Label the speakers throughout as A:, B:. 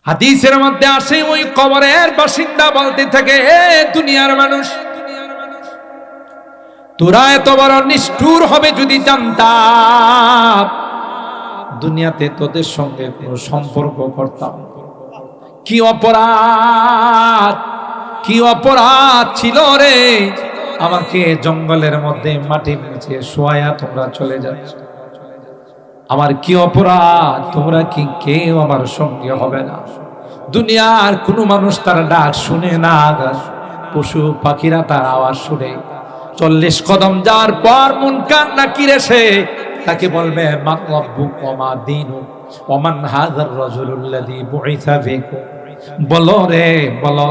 A: হাদিসের মধ্যে আসে ওই কবরের বাসিন্দা বলতে থাকে, হে দুনিয়ার মানুষ, তোরা এত বড় নিষ্ঠুর হবে যদি জানতাম, দুনিয়াতে তোদের সঙ্গে কোনো সম্পর্ক করতাম। কি অপরাধ, কি অপরাধ ছিল রে, আমাকে জঙ্গলের মধ্যে মাটির নিচে শোয়া তোমরা চলে যাচ্ছ। আমার কি অপরাধ, তোমরা কি কেউ আমার সঙ্গে হবে না? দুনিয়ার কোনো মানুষ তার ডাক শুনে না, পশু পাখিরা তার আওয়াজ শুনে 40 কদম যাওয়ার পর মুনকার নাকির এসে তাকে বলবে, মা রাব্বুক ওয়া মা দীনুক ওয়া মান হাযার রাজুলুল্লাযী বুইসা ফীকুম। বলো রে বলো,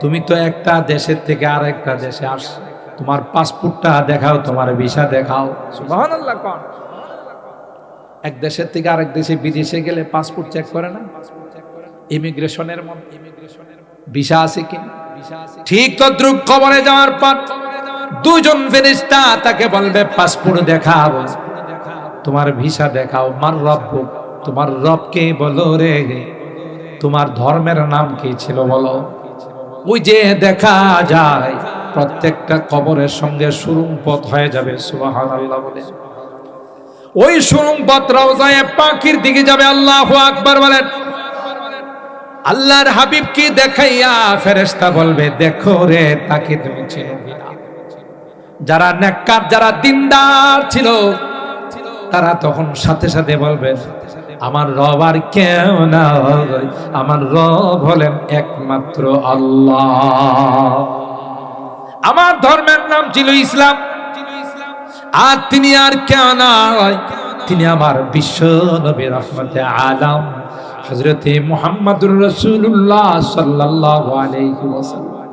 A: তুমি তো একটা দেশের থেকে আরেকটা দেশে আসছো, তোমার পাসপোর্টটা দেখাও, তোমার ভিসা দেখাও। সুবহানাল্লাহ। কোন এক দেশের থেকে আরেক দেশে বিদেশে গেলে পাসপোর্ট চেক করে না? ইমিগ্রেশনের মধ্যে ভিসা আছে কি? ঠিক তদ্রুপ কবরে যাওয়ার পর দুজন ফেরেশতা তাকে বলবে, পাসপোর্ট দেখাও, তোমার ভিসা দেখাও। মার রব্বুক, তোমার রবকে বলো রে, তোমার ধর্মের নাম কি ছিল বলো। ওই যে দেখা যায় প্রত্যেকটা কবরের সঙ্গে সুরুং পথ হয়ে যাবে। সুবহানাল্লাহ বলে ওই সুরুং পথ রওজায়ে পাখির দিকে যাবে। আল্লাহু আকবার বলেন। আল্লাহর হাবিবকে দেখাইয়া ফেরেশতা বলবে, দেখো রে, তাকে তুমি চেনো কিনা? যারা নেককার, যারা দিনদার ছিল, তারা তখন সাথে সাথে বলবেন, আমার রব আর কেউ না, আমার রব হলেন একমাত্র আল্লাহ। আমার ধর্মের নাম ছিল ইসলাম, আর তিনি আর কেউ নয়, তিনি আমার বিশ্ব নবী রহমতে আলম হযরতে মুহাম্মদুর রাসূলুল্লাহ সাল্লাল্লাহু আলাইহি ওয়াসাল্লাম।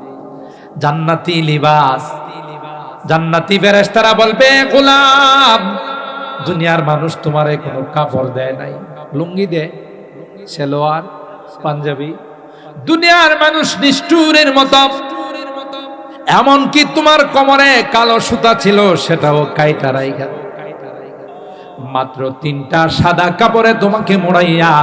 A: জান্নাতি লিবাস, জান্নাতি ফেরেশতারা বলবে, গোলাম, দুনিয়ার মানুষ তোমারে কোনো কাপড় দেয় নাই, লুঙ্গি দেয়, সালোয়ার, পাঞ্জাবি। দুনিয়ার মানুষ নিষ্ঠুরের মতো, এমনকি তোমার কোমরে কালো সুতা ছিল, সেটাও কাইটা রাইখা মাত্র 3টা সাদা কাপড়ে তোমাকে মোড়াইয়া,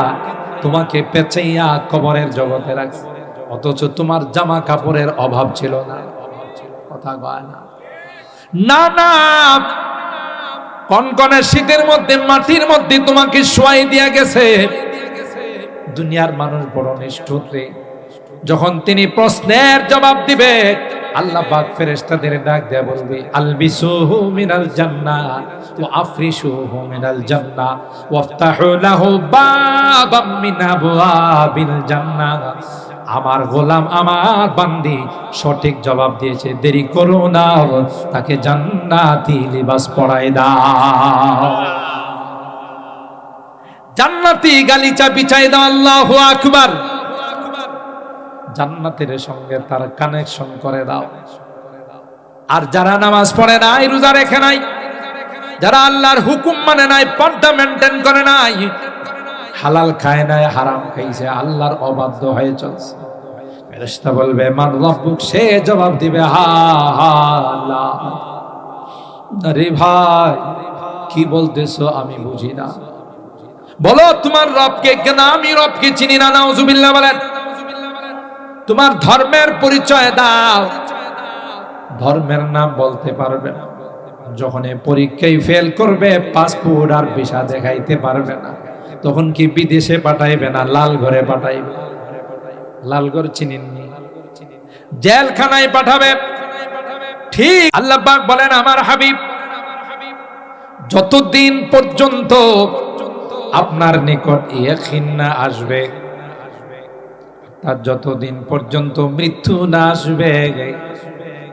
A: তোমাকে পেঁচাইয়া কবরের জগতে রাখছে। অথচ তোমার জামা কাপড়ের অভাব ছিল না। কথা কয় না? না না, কনকনে শীতের মধ্যে মাটির মধ্যে তোমাকে শোয়াই দিয়া গেছে। দুনিয়ার মানুষ বড় নিষ্ঠুর রে। যখন তিনি প্রশ্নের জবাব দিবে, আল্লাহ পাক ফেরেশতাদের ডাক দেয়া বলবে, আলবিসুহু মিনাল জান্নাহ ওয়া আফরিশুহু মিনাল জান্নাহ ওয়াফতাহু লাহু বাবাম মিন আবওয়াবিল জান্নাহ। আমার গোলাম, আমার বান্দি সঠিক জবাব দিয়েছে, দেরি করো না, তাকে জান্নাতি লিবাস পরায় দাও, জান্নাতি গালিচা বিছাই দাও। আল্লাহু আকবার। জান্নাতের সঙ্গে তার কানেকশন করে দাও। আর যারা নামাজ পড়ে নাই, রোজা রেখে নাই, যারা আল্লাহর হুকুম মানে নাই, পর্দা মেনটেন করে নাই, হালাল খায় নাই, হারাম খাইছে, আল্লাহর অবাধ্য হয়ে চলছে, ফেরেশতা বলবে, মান রব্বুক। সে জবাব দিবে, হা হা লা। আরে ভাই, কি বলতেছো আমি বুঝি না। বলো তোমার রবকে কেন? আমি রবকে চিনি না। নাউজুবিল্লাহ বলেন। তোমার ধর্মের পরিচয় দাও। ধর্মের নাম বলতে পারবে না। যখন পরীক্ষায় ফেল করবে, পাসপোর্ট আর ভিসা দেখাইতে পারবে না, তখন কি বিদেশে পাঠাইবে না লাল ঘরে পাঠাইবে? লালঘর চিনেননি? জেলখানায় পাঠাবে। ঠিক আল্লাহ পাক বলেন, আমার হাবিব যতদিন পর্যন্ত আপনার নিকট ইয়াকিন না আসবে, তার যতদিন পর্যন্ত মৃত্যু না আসবে,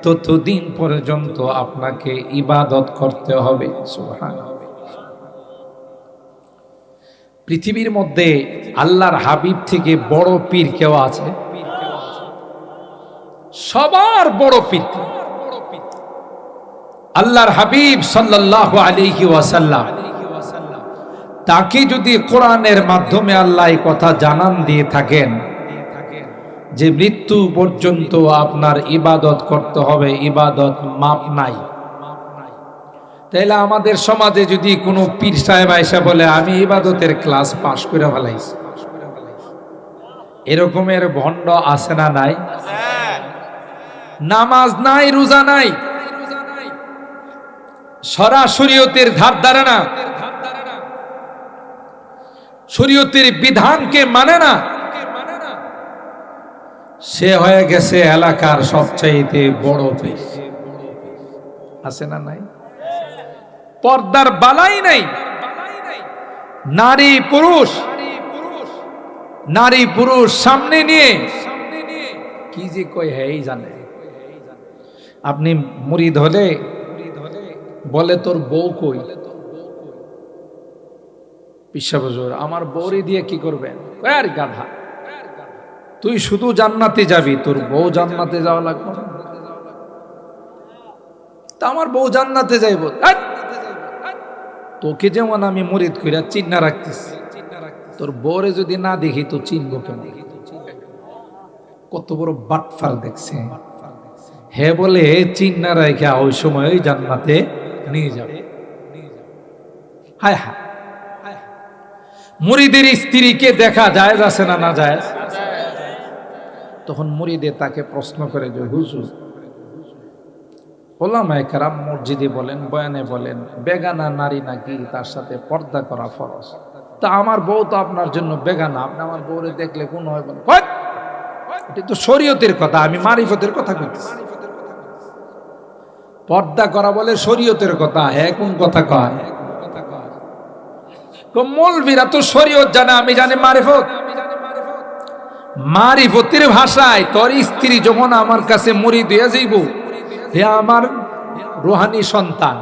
A: ততদিন পর্যন্ত আপনাকে ইবাদত করতে হবে। সুবহানাল্লাহ। পৃথিবীর মধ্যে আল্লাহর হাবিব থেকে বড় পীর কেউ আছে? সবার বড় পীর আল্লাহর হাবিব সাল্লাল্লাহু আলাইহি ওয়াসাল্লাম। তাকে যদি কোরআনের মাধ্যমে আল্লাহ এই কথা জানান দিয়ে থাকেন যে মৃত্যু পর্যন্ত আপনার ইবাদত করতে হবে, ইবাদত মাপ নাই, তাহলে আমাদের সমাজে যদি কোনো পীর সাহেব আয়েশা বলে, আমি ইবাদতের ক্লাস পাশ করে ফেলাইছি, এরকমের ভণ্ড আছে না নাই? নামাজ নাই, রোজা নাই, শরীয়তের ধার ধারে না, শরীয়তের বিধানকে মানে না, সে হয়ে গেছে এলাকার সবচাইতে বড় পীর। আছে না নাই? পর্দার বালাই নাই। নারী পুরুষ সামনে নিয়ে কি যে কই হেই জানে। আপনি মুরিদ হলে বলে তোর বউ কই? পিসা হুজুর আমার বউরে দিয়ে কি করবেন? আর গাধা, তুই শুধু জান্নাতে যাবি, তোর বউ জান্নাতে যাওয়া লাগবে না। তা আমার বউ জান্নাতে যাইব, তোকে যেমন আমি মুরিদ কইরা চিন্না রাখতেছি, তোর বউরে যদি না দেখি তো চিনবো কেন? কত বড় বাটফার দেখছে। হে বলে চিন্না রাখা ওই সময় ওই জান্নাতে নিয়ে যাবে। হায় হায়, মুরিদের স্ত্রীকে দেখা যায় আছে না না যায়? তখন মুরিদে তাকে প্রশ্ন করে যে হুজুর, ওলামায়ে কেরাম মসজিদে বলেন, বয়ানে বলেন, বেগানা নারী নাকি তার সাথে পর্দা করা ফরজ। তা আমার বউ তো আপনার জন্য বেগানা, আপনি আমার বউরে দেখলে কোন হয় বলেন? এটা তো শরীয়তের কথা, আমি মারিফতের কথা বলতেছি। পর্দা করা বলে শরীয়তের কথা, হ্যাঁ কোন কথা কয়? মৌলবীরা তো শরীয়ত জানে, আমি জানি মারিফত। মারিফতের ভাষায় তোর স্ত্রী যখন আমার কাছে মুরিদ হইয়া যাইব, হে আমার রুহানি সন্তান,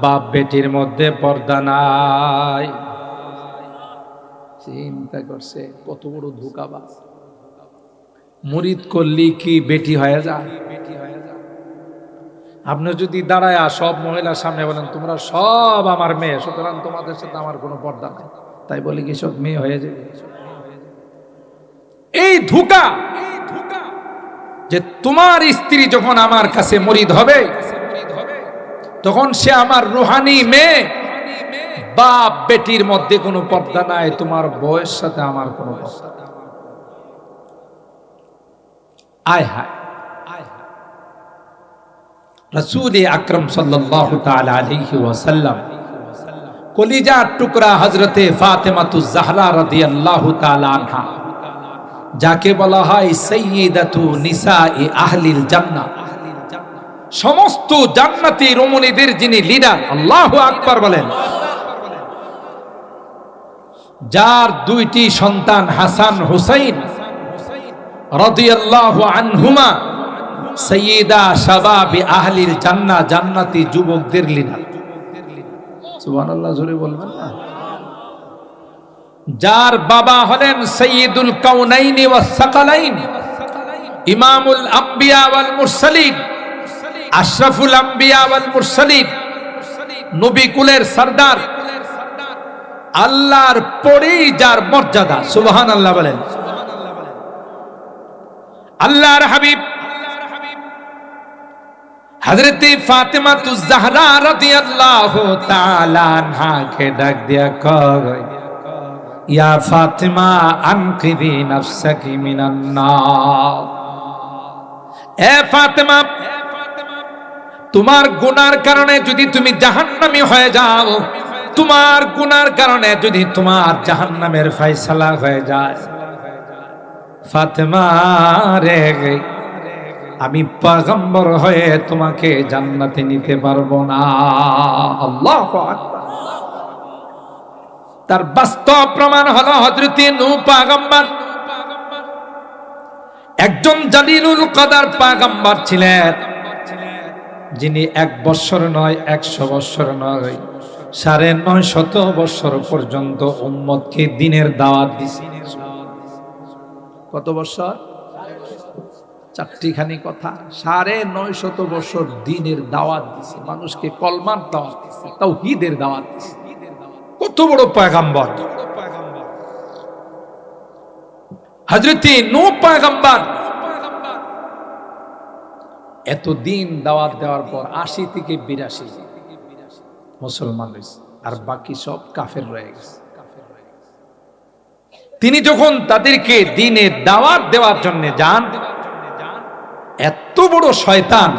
A: বাপ বেটির মধ্যে পর্দা নাই। চিন্তা করছে কত বড় ধোঁকাবাজ। মুরিদ করলি কি বেটি হয়ে যায়? আপনি যদি দাঁড়ায় সব মহিলার সামনে বলেন তোমরা সব আমার মেয়ে, সুতরাং তোমাদের সাথে আমার কোনো পর্দা নাই, তাই বলি কি সব মেয়ে হয়ে যাবে? এই ধোঁকা যে তোমার স্ত্রী যখন আমার কাছে মুরিদ হবে তখন সে আমার রুহানি মেয়ে, বাপ বেটির মধ্যে কোনো পর্দা নাই, তোমার বউয়ের সাথে আমার কোনো পর্দা নাই। আয় হায়, রাসূল আকরাম সাল্লাল্লাহু তাআলা আলাইহি ওয়াসাল্লাম কলিজার টুকরা হযরতে ফাতেমাতুজ জাহরা রাদিয়াল্লাহু তাআলা আনহা, যাকে বলা হয় সাইয়্যিদাতু নিসাই আহলিল জান্নাহ, সমস্ত জান্নাতি রমণীদের যিনি লিডার, আল্লাহু আকবার বলেন, যার দুইটি সন্তান হাসান হুসাইন রাদিয়াল্লাহু আনহুমা সাইয়্যিদা শাবাবি আহলিল জান্নাহ, জান্নাতি যুবকদের লিডার। সুবহানাল্লাহ, জোরে বলবেন না? যার বাবা হলেন সাইয়্যিদুল কাউনাইন ওয়াস সাকালাইন, ইমামুল আম্বিয়া ওয়াল মুরসালিন, আশরাফুল আম্বিয়া ওয়াল মুরসালিন, নবী কুলের সরদার, আল্লাহর পরেই যার মর্যাদা। সুবহানাল্লাহ বলেন। আল্লাহর হাবিব হযরতে ফাতেমাতুজ জাহরা রাদিয়াল্লাহু তাআলা আনহাকে ডাক দিয়া কয়, ইয়া ফাতিমা আনকিদি নাফসাকি মিনান নার। এ ফাতেমা, তোমার গুনার কারণে যদি তুমি জাহান্নামী হয়ে যাও, তোমার গুনার কারণে যদি তোমার জাহান্নামের ফয়সালা হয়ে যায়, ফাতেমা রে, আমি পয়গম্বর হয়ে তোমাকে জান্নাতে নিতে পারবো না। আল্লাহু আকবার। তার বাস্তব প্রমাণ হলো হযরতে নূহ পয়গম্বর একজন জালিলুল কদর পয়গম্বর ছিলেন, যিনি 1 বছর নয়, 100 বছর নয়, 950 বছর পর্যন্ত উম্মতকে দ্বীনের দাওয়াত দিয়েছেন। কত বছর? 4টি কথা। 950 বছর দ্বীনের দাওয়াত দিয়েছে, মানুষকে কলমার দাওয়াত দিয়েছে, তাওহীদের দাওয়াত দিয়েছে। কত বড় পয়গম্বর হযরতে নূহ পয়গম্বর। এত দিন দাওয়াত দেওয়ার পর 80 থেকে 82 মুসলমান হয়েছে, আর বাকি সব কাফের রয়ে গেছে। তিনি যখন তাদেরকে দ্বীনের দাওয়াত দেওয়ার জন্য যান, এত বড় শয়তান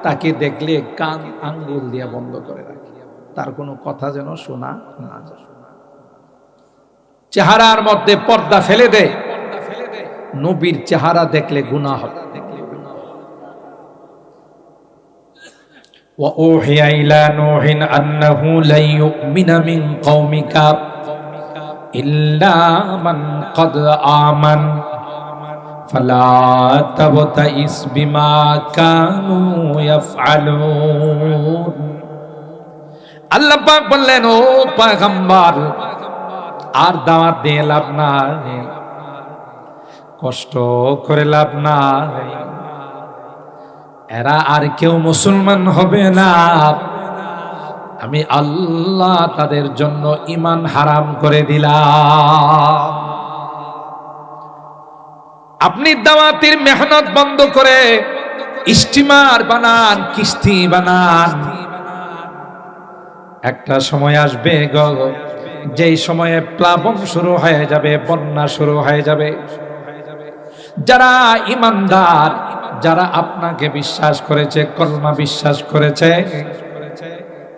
A: তাকে দেখলে কান আঙ্গুল দিয়ে বন্ধ করে রাখে, তার কোনো কথা যেন শোনা না যায়। চেহারার মধ্যে পর্দা ফেলে দেয়, নবীর চেহারা দেখলে গুনাহ হবে। وَأُوحِيَ إِلَى نُوحٍ أَنَّهُ لَن يُؤْمِنَ مِن قَوْمِكَ إِلَّا مَن قَدْ آمَنَ فَلَا تَبْتَئِسْ بِمَا كَانُوا يَفْعَلُونَ। আল্লাহ পাক বললেন, ও পয়গম্বর, আর দাওয়াত দিয়ে লাভ নাই, কষ্ট করে লাভ নাই, এরা আর কেউ মুসলমান হবে না, আমি আল্লাহ তাদের জন্য ঈমান হারাম করে দিলাম। আপনি দাওয়াতের মেহনত বন্ধ করে স্টিমার বানান, কিস্তি বানান, একটা সময় আসবে গো, যেই সময়ে প্লাবন শুরু হয়ে যাবে, বন্যা শুরু হয়ে যাবে। যারা ঈমানদার, যারা আপনাকে বিশ্বাস করেছে, কলমা বিশ্বাস করেছে,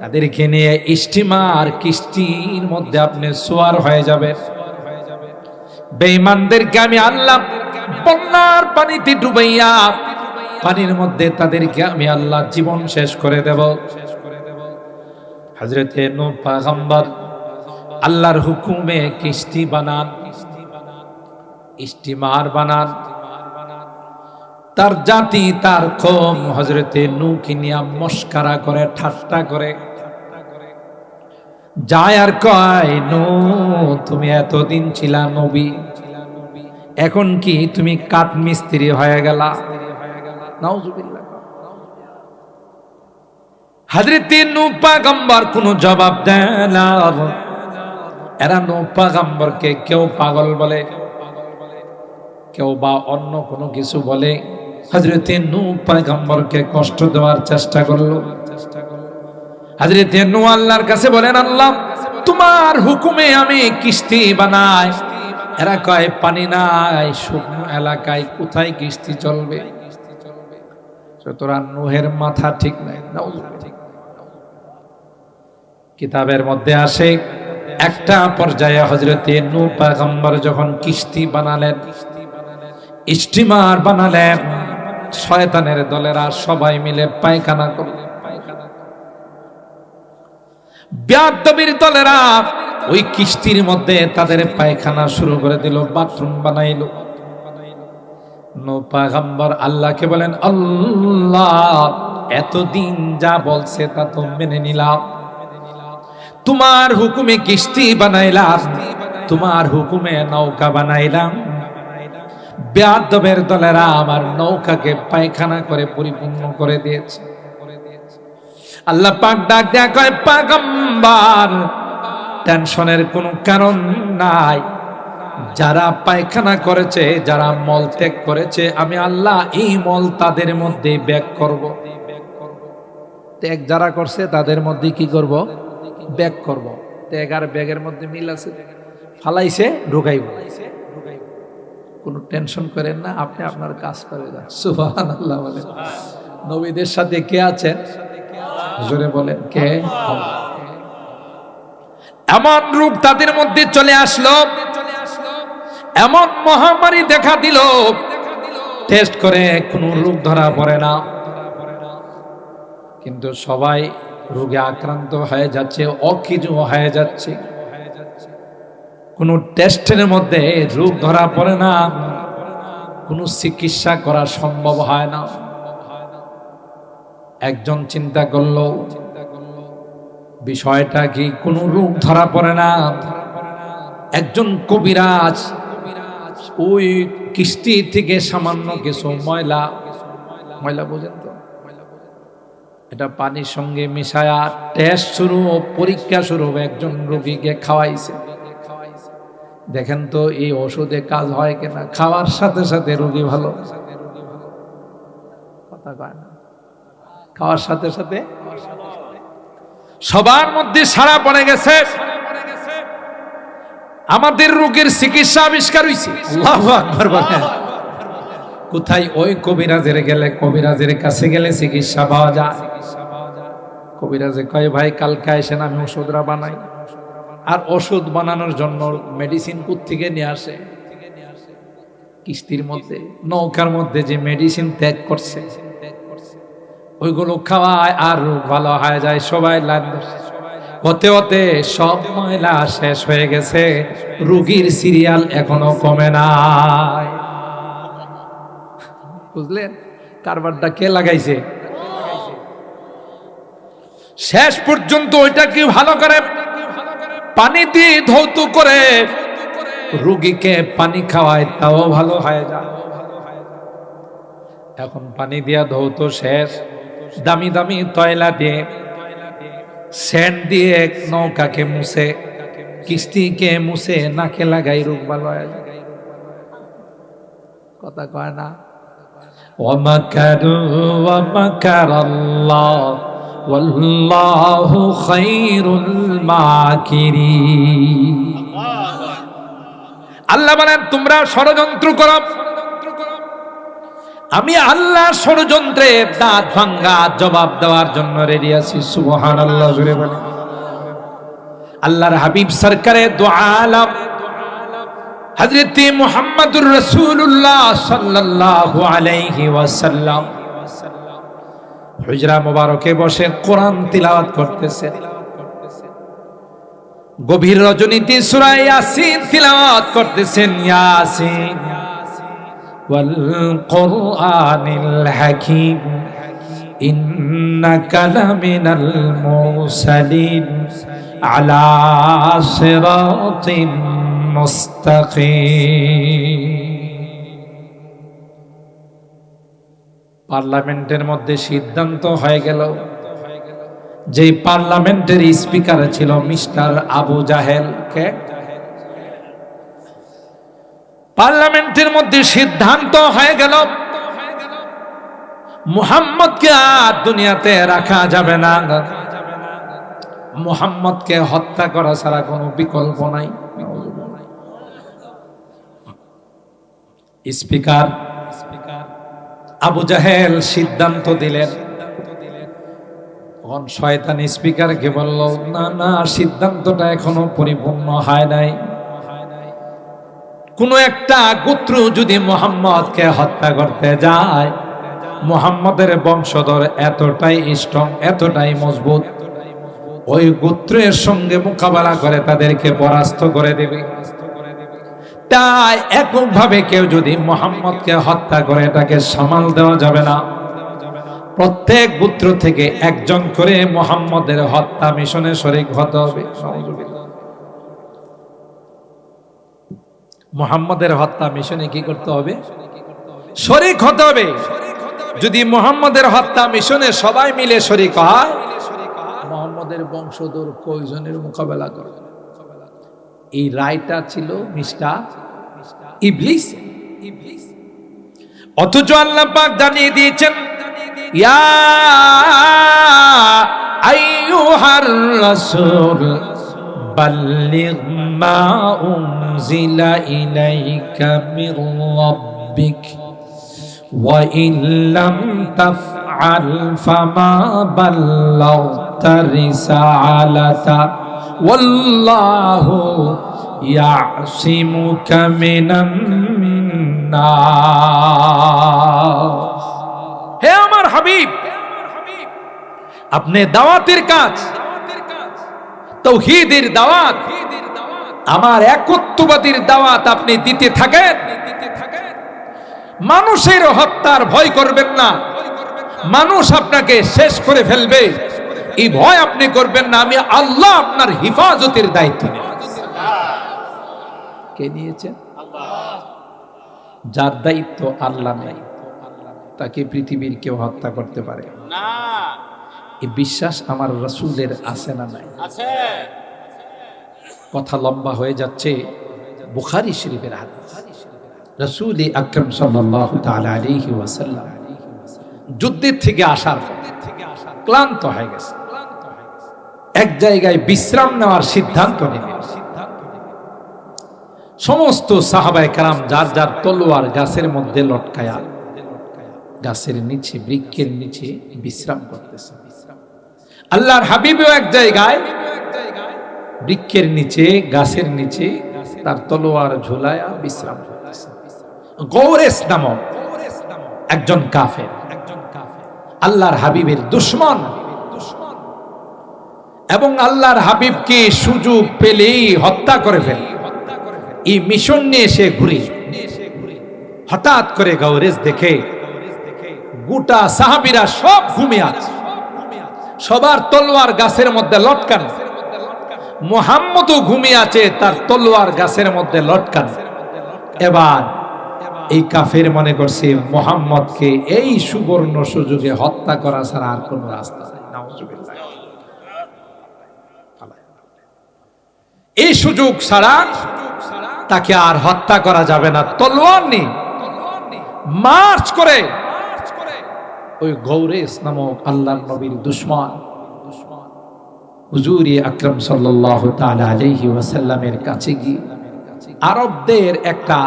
A: তাদেরকে নিয়ে স্টিমার কিস্তির মধ্যে আপনি সোয়ার হয়ে যাবে। বেঈমানদেরকে আমি আল্লাহ বন্যার পানিতে ডুবাইয়া, পানির মধ্যে তাদেরকে আমি আল্লাহ জীবন শেষ করে দেব। হযরতে নূহ পয়গম্বর আল্লাহর হুকুমে কিস্তি বানান, স্টিমার বানান। তার জাতি, তার কওম হযরতে নূহকে নিয়ে মস্করা করে, ঠাট্টা করে, যায় আর কয়, নূহ তুমি এতদিন ছিলা নবী, এখন কি তুমি কাঠ মিস্ত্রি হয়ে গেলা? নাউজুবিল্লাহ। হযরতে নূহ পয়গম্বর কোনো জবাব দেয় না। এরা নূহ পয়গম্বরকে কেউ পাগল বলে, কেউ বা অন্য কোনো কিছু বলে। হযরতে নূহ পয়গম্বরকে কষ্ট দেওয়ার চেষ্টা করলো। হযরতে নূহ আল্লাহর কাছে বলেন, আল্লাহ তোমার হুকুমে আমি কিস্তি বানাই। এরা কয় পানি নাই, শুকনো এলাকায় কোথায় কিস্তি চলবে? সুতরাং নূহের মাথা ঠিক নাই। কিতাবের মধ্যে আসে, একটা পর্যায়ে হযরতে নূহ পয়গম্বর যখন কিস্তি বানালেন, স্টিমার বানালেন, শয়তানের দলেরা সবাই মিলে পায়খানা করল। বেয়াদবির দলেরা ওই কিস্তির মধ্যে তাদের পায়খানা শুরু করে দিল, বাথরুম বানাইল। নূহ পয়গম্বর আল্লাহকে বলেন, আল্লাহ এতদিন যা বলছে তা তো মেনে নিলাম, তোমার হুকুমে কিস্তি বানাইলাম, তোমার হুকুমে নৌকা বানাইলাম, বেয়াদবের দলেরা আমার নৌকাকে পায়খানা করে পরিপূর্ণ করে দিয়েছে। আল্লাহ পাক ডাক দেয়া কয়, পয়গম্বর টেনশনের কোনো কারণ নাই, যারা পায়খানা করেছে, যারা মল ত্যাগ করেছে, আমি আল্লাহ এই মল তাদের মধ্যে ব্যাগ করব। ত্যাগ যারা করছে তাদের মধ্যে কি করব? ব্যাগ করব। ত্যাগ আর ব্যাগের মধ্যে মিল আছে, ফালাইছে ঢুকাইব। কোনো টেনশন করেন না, আপনি আপনার কাজ করে যান। সুবহানাল্লাহ বলেন। নবীদের সাথে কে আছেন? জোরে বলেন, কে? এমন রূপ তাদের মধ্যে চলে আসলো, এমন মহামারী দেখা দিল, টেস্ট করে কোনো রোগ ধরা পড়ে না, কিন্তু সবাই রোগে আক্রান্ত হয়ে যাচ্ছে, অকিজু হয়ে যাচ্ছে। কোন টেস্টের মধ্যে রোগ ধরা পড়ে না, কোন চিকিৎসা করা সম্ভব হয় না। একজন চিন্তা করলো, বিষয়টা কি? কোন রোগ ধরা পড়ে না। একজন কবিরাজ ওই কিস্তি থেকে সামান্য কিছু ময়লা বোঝেন তো, এটা পানির সঙ্গে মিশায়া টেস্ট শুরু, পরীক্ষা শুরু, একজন রোগীকে খাওয়াইছে। দেখেন তো এই ওষুধে কাজ হয় কিনা। খাওয়ার সাথে সাথে রোগী ভালো, কথা কয় না, খাওয়ার সাথে সাথে সবার মধ্যে সাড়া পড়ে গেছে। আমাদের রোগের চিকিৎসা আবিষ্কার হইছে। আল্লাহু আকবার বলেন। কোথায়? ওই কবিরাজের গেলে, কবিরাজের কাছে গেলে চিকিৎসা পাওয়া যায়। কবিরাজে কয় ভাই কালকে আসেন, আমি ওষুধরা বানাই। আর ওষুধ বানানোর জন্য মেডিসিন কোত্থেকে নিয়ে আসে? কিস্তির মধ্যে, নৌকার মধ্যে যে মেডিসিন ত্যাগ করছে ওইগুলো খাওয়ায় আর রোগ ভালো হয়ে যায়। সবাই লাইন ধরছে, হতে হতে সব ময়লা শেষ হয়ে গেছে, রোগীর সিরিয়াল এখনো কমে নাই। বুঝলেন কারবারটা কে লাগাইছে? শেষ পর্যন্ত ওইটাকে ভালো করে পানি দিয়ে ধৌত করে রোগীকে পানি খাওয়ায়, তাও ভালো হয়ে যায়। এখন পানি দিয়া ধৌত শেষ, দামি দামি তয়লা দিয়ে, সেন্ট দিয়ে নৌকাকে মুছে, কিস্তিকে মুছে নাকে লাগাই রোগ ভালো হয়ে যায়। কথা কয় না? ওয়ামাকারু ওয়ামাকারাল্লাহ ওয়াল্লাহু খায়রুল মাকিরিন। আল্লাহ বলেন তোমরা ষড়যন্ত্র করো, আমি আল্লাহ ষড়যন্ত্রের দাঁত ভাঙ্গা জবাব দেওয়ার জন্য রেডি আছি। সুবহানাল্লাহ জোরে বলেন। আল্লাহর হাবিব সরকারে দু আলম হযরত মুহাম্মদুর রাসূলুল্লাহ সাল্লাল্লাহু আলাইহি ওয়াসাল্লাম হুজরা মুবারকে বসে কোরআন তিলাওয়াত করতেছেন। গভীর রজনীতে সূরা ইয়াসিন তিলাওয়াত করতেছেন। ইয়াসিন ওয়াল কুরআনিল হাকীম ইন্নাকা লামিনাল মুরসালিন আলা সিরাতিন মুস্তাকিম। পার্লামেন্টের মধ্যে সিদ্ধান্ত হয়ে গেল, যে পার্লামেন্টের স্পিকার ছিল মিস্টার আবু জাহেল। কে? পার্লামেন্টের মধ্যে সিদ্ধান্ত হয়ে গেল মুহাম্মদকে আর দুনিয়াতে রাখা যাবে না, মুহাম্মদকে হত্যা করা ছাড়া কোনো বিকল্প নাই। স্পিকার আবু জাহেল সিদ্ধান্ত দিলেন। তখন শয়তান স্পিকারকে বলল, না না, সিদ্ধান্তটা এখনো পরিপূর্ণ হয় নাই। কোন একটা গোত্র যদি মুহাম্মদকে হত্যা করতে যায়, মুহাম্মদের বংশধর এতটাই স্ট্রং, এতটাই মজবুত, ওই গোত্রের সঙ্গে মোকাবেলা করে তাদেরকে পরাস্ত করে দেবে। তাই এককভাবে কেউ যদি মুহাম্মদকে হত্যা করে এটাকে সামাল দেওয়া যাবে না। প্রত্যেক গোত্র থেকে একজন করে মুহাম্মদের হত্যা মিশনে শরীক হতে হবে। মুহাম্মদের হত্যা মিশনে কি করতে হবে? শরীক হতে হবে। যদি মুহাম্মদের হত্যা মিশনে সবাই মিলে শরীক হয়, মুহাম্মদের বংশধর কয়জনের মোকাবেলা করবে? এই রায়টা ছিল মিস্টার ইবলিস। অথচ আল্লাহ পাক জানিয়ে দিয়েছেন, ইয়া আইয়ুহার রাসূল বাল্লিগ মা উনজিলা ইলাইকা মির রাব্বিক ওয়া ইন লাম তাফআল ফামা বাল্লাগতা রিসালাতা ওয়াল্লাহু ইয়াসিমুকা মিনান নাস। হে আমার হাবিব, আপনি দাওয়াতের কাজ, তাওহীদের দাওয়াত, আমার একত্ববাদীর দাওয়াত আপনি দিতে থাকেন। মানুষের হত্যার ভয় করবেন না, মানুষ আপনাকে শেষ করে ফেলবে এই ভয় আপনি করবেন না। আমি আল্লাহ আপনার হিফাজতের দায়িত্ব নিয়েছি। কে নিয়েছেন? যার দায়িত্ব আল্লাহ নেই, তাকে পৃথিবীর কেউ হত্যা করতে পারে না। এই বিশ্বাস আমার রাসূলের আছে না নাই? আছে। কথা লম্বা হয়ে যাচ্ছে। বুখারী শরীফের হাদিস, রাসূল আকরাম সাল্লাল্লাহু তাআলা আলাইহি ওয়াসাল্লাম যুদ্ধের থেকে আসার পর ক্লান্ত হয়ে গেছে, এক জায়গায় বিশ্রাম নেওয়ার সিদ্ধান্ত নিলেন। সমস্ত সাহাবায়ে কেরাম যার যার তলোয়ার গাছের মধ্যে লটকায়া গাছের নিচে বৃক্ষের নিচে বিশ্রাম করতেছে। আল্লাহর হাবিবও এক জায়গায় বৃক্ষের নিচে গাছের নিচে তার তলোয়ার ঝুলায়া বিশ্রাম করতেছে। গৌরেস নামক একজন কাফের, আল্লাহর হাবিবের দুশমন, এবং আল্লাহর হাবিবকে সুযোগ পেলেই হত্যা করে ফেলে। এই মিশন নিয়ে সে ঘুরে, হঠাৎ করে গৌরেস দেখে গোটা সাহাবীরা সব ঘুমিয়ে আছে, সবার তলোয়ার গাছের মধ্যে লটকানো। মুহাম্মদও ঘুমিয়ে আছে, তার তলোয়ার গাছের মধ্যে লটকানো। এবার এই কাফের মনে করছে মুহাম্মদকে এই সুবর্ণ সুযোগে হত্যা করা ছাড়া আর কোন রাস্তা নেই। নাউজুবিল্লাহ। এই সুযোগ ছাড়া তাকে আর হত্যা করা যাবে না। তলোয়ার নিয়ে মার্চ করে ওই গৌরেস নামক আল্লাহর নবীর দুশমন হুজুর আকরাম সাল্লাল্লাহু তাআলা আলাইহি ওয়াসাল্লামের কাছে গিয়ে আরবদের একটা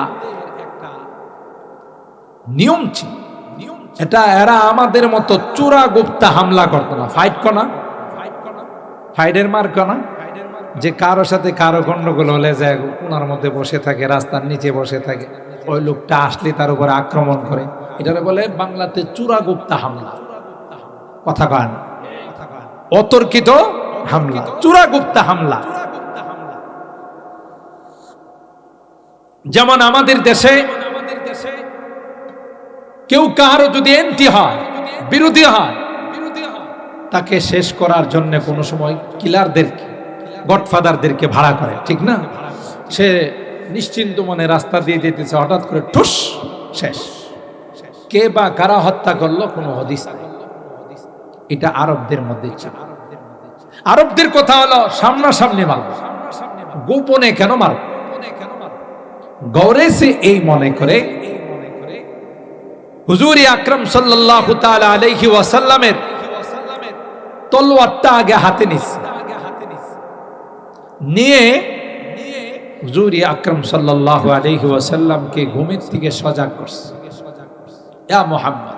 A: নিয়ম ছিল, এটা এরা আমাদের মতো চোরা গুপ্তা হামলা করতো না, ফাইট কনা, ফাইটের মার কনা, যে কারোর সাথে কারো গন্ডগোল হলে যায় কোনার মধ্যে বসে থাকে, রাস্তার নিচে বসে থাকে, ওই লোকটা আসলে তার উপরে আক্রমণ করে। এটারে বলে বাংলাতে চোরা গুপ্তা হামলা। কথা কয় না, অতর্কিত হামলা, চোরা গুপ্তা হামলা। যেমন আমাদের দেশে কেউ কারো যদি এন্টি হয়, বিরোধী হয়, তাকে শেষ করার জন্য কোনো সময় কিলারদেরকে, গডফাদারদেরকে ভাড়া করে, ঠিক না? সে নিশ্চিন্ত মনে রাস্তা দিয়ে যেতেছে, হঠাৎ করে ঠুস, শেষ। কে বা কারা হত্যা করলো কোনো হদিস নেই। এটা আরবদের মধ্যে ছিল। আরবদের কথা হলো সামনাসামনি মারব, গোপনে কেন মারব? গৌরেসে এই মনে করে হুজুর আকরাম সাল্লাল্লাহু তাআলা আলাইহি ওয়াসাল্লামের তলোয়ারটা আগে হাতে নিয়ে হুজুর আকরাম সাল্লাল্লাহু আলাইহি ওয়াসাল্লামকে ঘুমের থেকে সজাগ করছে। ইয়া মুহাম্মদ,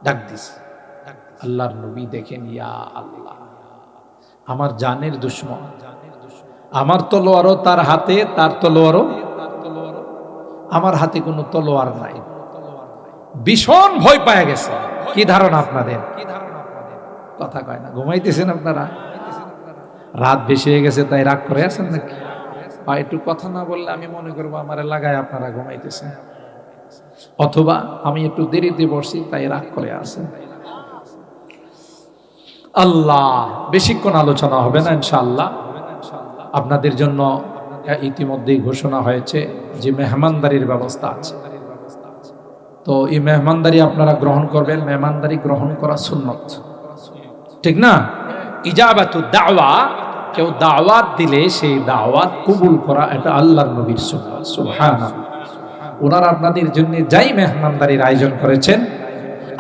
A: ডাক দিস। আল্লাহর নবী দেখেন, ইয়া আল্লাহ, আমার জানের দুশমন, আমার তলোয়ারও তার হাতে, তার তলোয়ারও আমার হাতে, কোনো তলোয়ার নাই। ভীষণ ভয় পায় গেছে। কি ধারণা আপনাদের? কথা কয় না, ঘুমাইতেছেন আপনারা? রাত বেশি হয়ে গেছে তাই রাগ করে আছেন নাকি? বা একটু কথা না বললে আমি মনে করবো আমারে লাগায় আপনারা ঘুমাইতেছেন, অথবা আমি একটু দেরিতে বসছি তাই রাগ করে আছেন। আল্লাহ, বেশিক্ষণ আলোচনা হবে না ইনশাআল্লাহ। আপনাদের জন্য ইতিমধ্যেই ঘোষণা হয়েছে যে মেহমানদারির ব্যবস্থা আছে। তো এই মেহমানদারি আপনারা গ্রহণ করবেন। মেহমানদারি গ্রহণ করা সুন্নত, ঠিক না? ইজাবাতুদ দাওয়া, কেউ দাওয়াত দিলে সেই দাওয়াত কবুল করা, এটা আল্লাহর নবীর সুন্নাত। সুবহানাল্লাহ। ওনারা আপনাদের জন্য যাই মেহমানদারির আয়োজন করেছেন,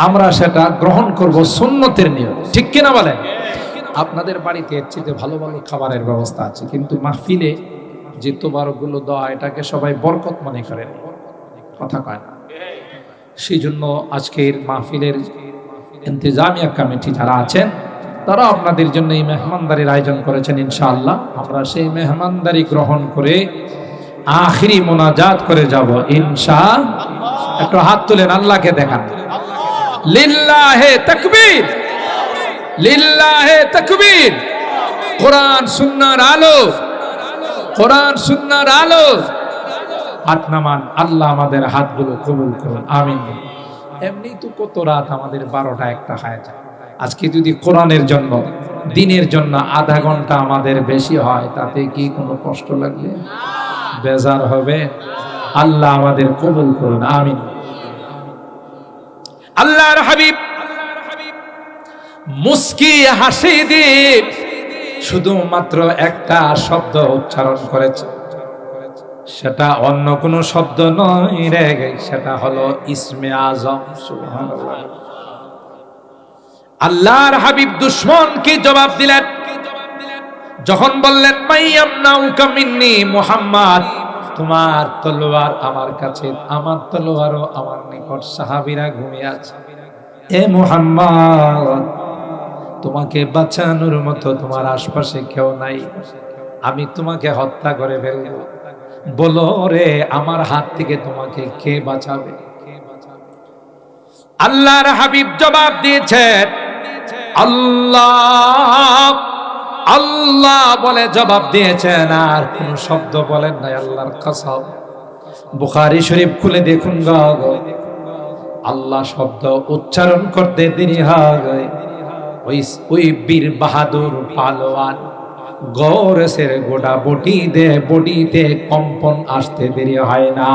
A: আমরা সেটা গ্রহণ করব সুন্নতের নিয়ম, ঠিক কিনা বলেন? আপনাদের বাড়িতে এর চেয়ে ভালো ভালো খাবারের ব্যবস্থা আছে, কিন্তু মাহফিলে যে তোবারকগুলো দেওয়া, এটাকে সবাই বরকত মনে করেন, কথা কয় না। সেই জন্য আজকের মাহফিলের ইন্তেজামিয়া কমিটি যারা আছেন, তারা আপনাদের জন্য এই মেহমানদারির আয়োজন করেছেন। ইনশাআল্লাহ আমরা সেই মেহমানদারি গ্রহণ করে আখিরি মোনাজাত করে যাব ইনশাআল্লাহ। একটু হাত তুলেন, আল্লাহকে দেখান। লিল্লাহে তাকবীর, লিল্লাহে তাকবীর। কোরআন সুন্নাহর আলো, কোরআন সুন্নাহর আলো। হাত নামান। আল্লাহ আমাদের হাতগুলো কবুল করুন, আমিন। এমনি তো কত রাত আমাদের 12টা 1টা হয়ে যায়। আজকে যদি কোরআনের জন্য, দিনের জন্য আধা ঘন্টা আমাদের বেশি হয়, তাতে কি কোনো কষ্ট লাগবে? বেজার হবে? আল্লাহ আমাদের কবুল করুন, আমিন। আল্লাহর হাবিব মুস্কি হাসি দিয়ে শুধুমাত্র একটা শব্দ উচ্চারণ করেছে, সেটা অন্য কোনো শব্দ নয় রে, সেটা হলো ইসমে আজম। সুবহানাল্লাহ। আল্লাহর হাবিব দুশমনকে জবাব দিলেন, যখন বললেন মাইয়ামনাউকা মিন্নি মুহাম্মদ, তোমার তলোয়ার আমার কাছে, আমার তলোয়ারও আমার নিকট। সাহাবীরা ঘুমিয়ে আছে। এ মুহাম্মদ, তোমাকে বাঁচানোর মতো তোমার আশপাশে কেউ নাই, আমি তোমাকে হত্যা করে ফেলব। বলো রে, আমার হাত থেকে তোমাকে কে বাঁচাবে? আল্লাহর হাবিব জবাব দিয়েছেন আল্লাহ। আল্লাহ বলে জবাব দিয়েছেন, আর কোন শব্দ বলেন নাই। আল্লাহর কসম। বুখারী শরীফ খুলে দেখুন গো, আল্লাহ শব্দ উচ্চারণ করতে দেরি হয়। ওই বীর বাহাদুর পালোয়ান গৌরসের গোটা বডিতে কম্পন আসতে দেরি হয় না।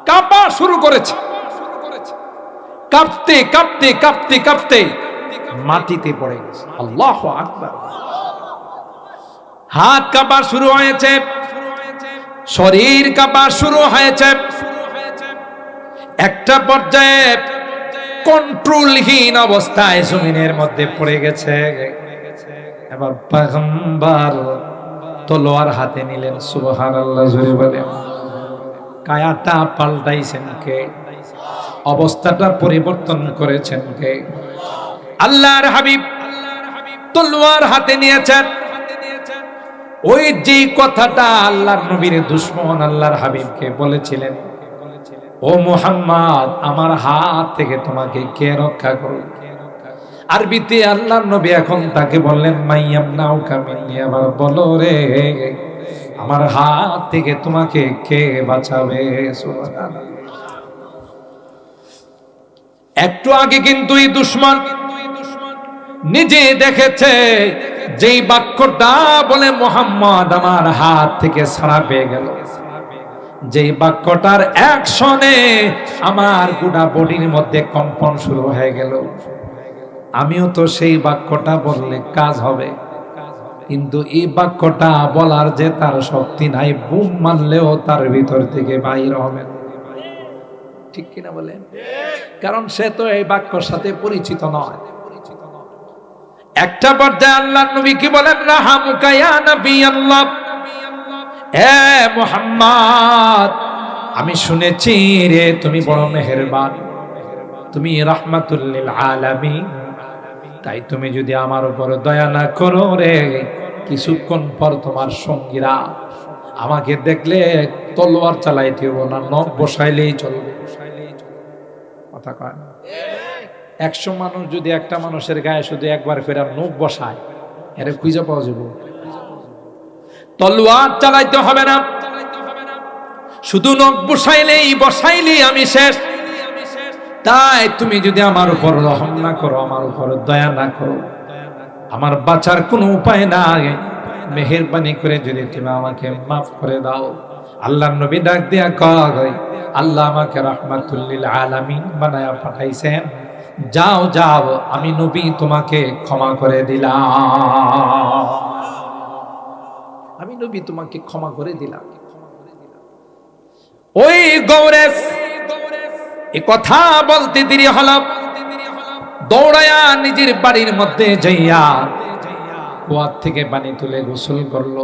A: কাঁপা শুরু করেছে। কাঁপতে কাঁপতে কাঁপতে কাঁপতে মাটিতে পড়ে গেছে। আল্লাহু আকবার। হাত কাঁপা শুরু হয়েছে, শরীর কাঁপা শুরু হয়েছে। একটা পর্যায়ে কন্ট্রোলহীন অবস্থায় জমিনের মধ্যে পড়ে গেছে। এবার পয়গম্বর তলোয়ার হাতে নিলেন। সুবহানাল্লাহ জোরে বলেন। কায়াটা পাল্টাইছেন কে? অবস্থাটা পরিবর্তন করেছেন কে? আল্লাহর হাবিব তলোয়ার হাতে নিয়েছেন। ওই যে কথাটা আল্লাহর নবীর দুশমন আল্লাহর হাবিবকে বলেছিলেন, ও মুহাম্মদ, আমার হাত থেকে তোমাকে কে রক্ষা করবে? আরবিতে আল্লাহর নবী এখন তাকে বললেন মাইয়ামনাউকা মিন্নি, আবার বলো রে, আমার হাত থেকে তোমাকে কে বাঁচাবে? সুবহানাল্লাহ। একটু আগে কিন্তু এই দুশমন নিজে দেখেছে যেই বাক্যটা বলে মুহাম্মদ আমার হাত থেকে ছাড়া পেয়ে গেল, যেই বাক্যটার অ্যাকশনে আমার গোটা বডির মধ্যে কম্পন শুরু হয়ে গেল, আমিও তো সেই বাক্যটা বললে কাজ হবে, কিন্তু এই বাক্যটা বলার যে তার শক্তি নাই, বুম মারলেও তার ভিতর থেকে বাইর হবে। ঠিক কিনা বলেন? কারণ সে তো এই বাক্যর সাথে পরিচিত নয়। একটা পর্যায়ে আল্লাহর নবী কি বলেন, রাহামুকা ইয়া নবী আল্লাহ, এ মুহাম্মদ, আমি শুনেছি রে তুমি বড় মেহেরবান, তুমি রাহমাতুল লিল আলামিন, তাই তুমি যদি আমার উপর দয়া না করো রে, কিছুক্ষণ পর তোমার সঙ্গীরা আমাকে দেখলে তলোয়ার চালাইতে হবে না, নখ বসাইলেই চলবে। কথা কয় না? 100 মানুষ যদি একটা মানুষের গায়ে শুধু একবার করে নখ বসায়, এর খুঁজে পাওয়া যাবে? তলোয়ার চালাইতে হবে না, শুধু নখ বসাইলেই আমি শেষ। তাই তুমি যদি আমার উপর রহম না করো, আমার উপর দয়া না করো, আমার বাঁচার কোনো উপায় নাই, মেহেরবানি করে যদি তুমি আমাকে মাফ করে দাও। আল্লাহর নবী ডাক দিয়া কয়, আল্লাহ আমাকে রাহমাতুল লিল আলামিন বানায়া পাঠাইছেন, যাও যাও, আমি নবী তোমাকে ক্ষমা করে দিলাম, আমি নবী তোমাকে ক্ষমা করে দিলাম। ওই গৌরেস এ কথা বলতে দেরি হল, দৌড়ায়া নিজের বাড়ির মধ্যে যাইয়া কুয়া থেকে পানি তুলে গোসল করলো,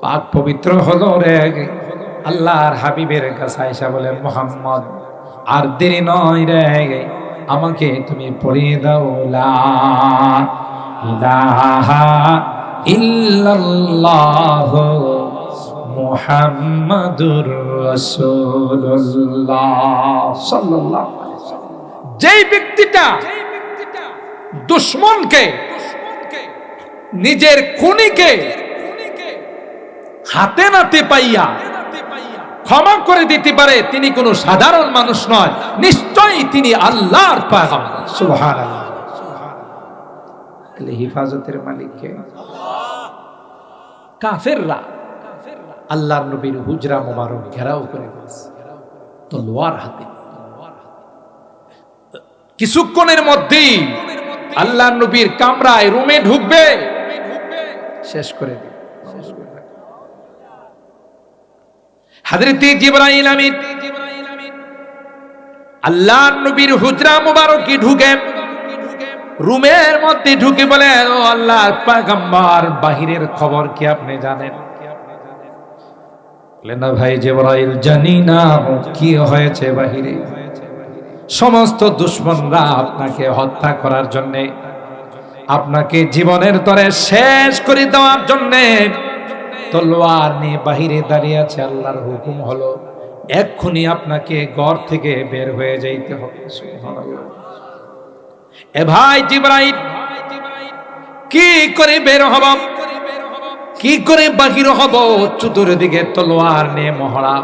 A: পাক পবিত্র হলো রে। আল্লাহর হাবিবের কাছে আয়েশা বলে, মুহাম্মদ আর দেরি নয় রে, আমাকে তুমি পড়িয়ে দাও লা ইলাহা ইল্লাল্লাহ মুহাম্মাদুর রাসূলুল্লাহ সাল্লাল্লাহু আলাইহি ওয়াসাল্লাম। যেই ব্যক্তিটা দুশমনকে, নিজের খুনিকে হাতে নাতে পাইয়া ক্ষমা করে দিতে পারে, তিনি কোনো সাধারণ মানুষ নয়, নিশ্চয়ই তিনি আল্লাহর পয়গম্বর। সুবহানাল্লাহ। হিফাজতের মালিক কে? কাফেররা আল্লাহর নবীর হুজরা মোবারক ঘেরাও করে দিয়েছে তলোয়ার হাতে। কিছুক্ষণের মধ্যেই আল্লাহর নবীর কামরায় রুমে ঢুকবে, শেষ করে দিবে। হযরতে জিবরাইল আমিন আল্লাহর নবীর হুজরা মোবারকে ঢুকে রুমের মধ্যে ঢুকে বলে, ও আল্লাহর পয়গম্বর, বাহিরের খবর কি আপনি জানেন? বলেন না ভাই জিবরাইল, জানি না। কি হয়েছে বাহিরে? সমস্ত দুশমনরা আপনাকে হত্যা করার জন্য, আপনাকে জীবনের তরে শেষ করে দেওয়ার জন্য তলোয়ার নিয়ে বাহিরে দাঁড়িয়ে আছে। আল্লাহর হুকুম হলো এক্ষুনি আপনাকে ঘর থেকে বের হয়ে যাইতে হবে। সুবহানাল্লাহ। এ ভাই জিবরাইল, কি করে বের হব? কি করে বাহির হব? চতুর্দিকে তলোয়ার নিয়ে মহড়া।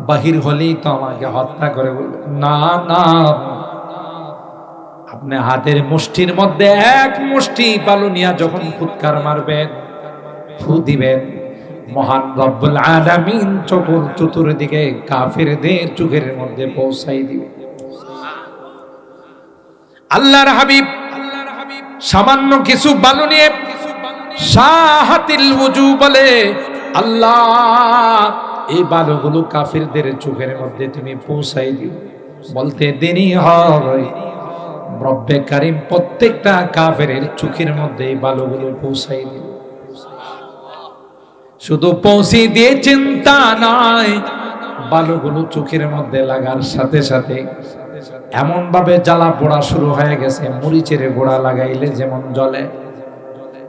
A: বাহির হলেই তো আমাকে হত্যা করে বলবে। না না, আপনি হাতের মুষ্টির মধ্যে এক মুষ্টি বালু নিয়ে যখন ফুৎকার মারবেন, ফু দিবেন, মহান রব্বুল আলামিন চতুর্দিকে কাফেরদের চোখের মধ্যে পৌঁছাই দিবে। আল্লাহর হাবিব সামান্য কিছু বালু নিয়ে শাহাতিল ওযু বলে, আল্লাহ এই বালুগুলো কাফেরদের চোখের মধ্যে তুমি পৌঁছাই দিও। বলতে দেরি হয়, রব্বে কারীম প্রত্যেকটা কাফেরের চোখের মধ্যে এই বালুগুলো পৌঁছাই দিল। শুধু পৌঁছে দিয়ে চিন্তা নাই, বালুগুলো চোখের মধ্যে লাগার সাথে সাথে এমন ভাবে জ্বালা পোড়া শুরু হয়ে গেছে, মরিচের গোড়া লাগাইলে যেমন জ্বলে,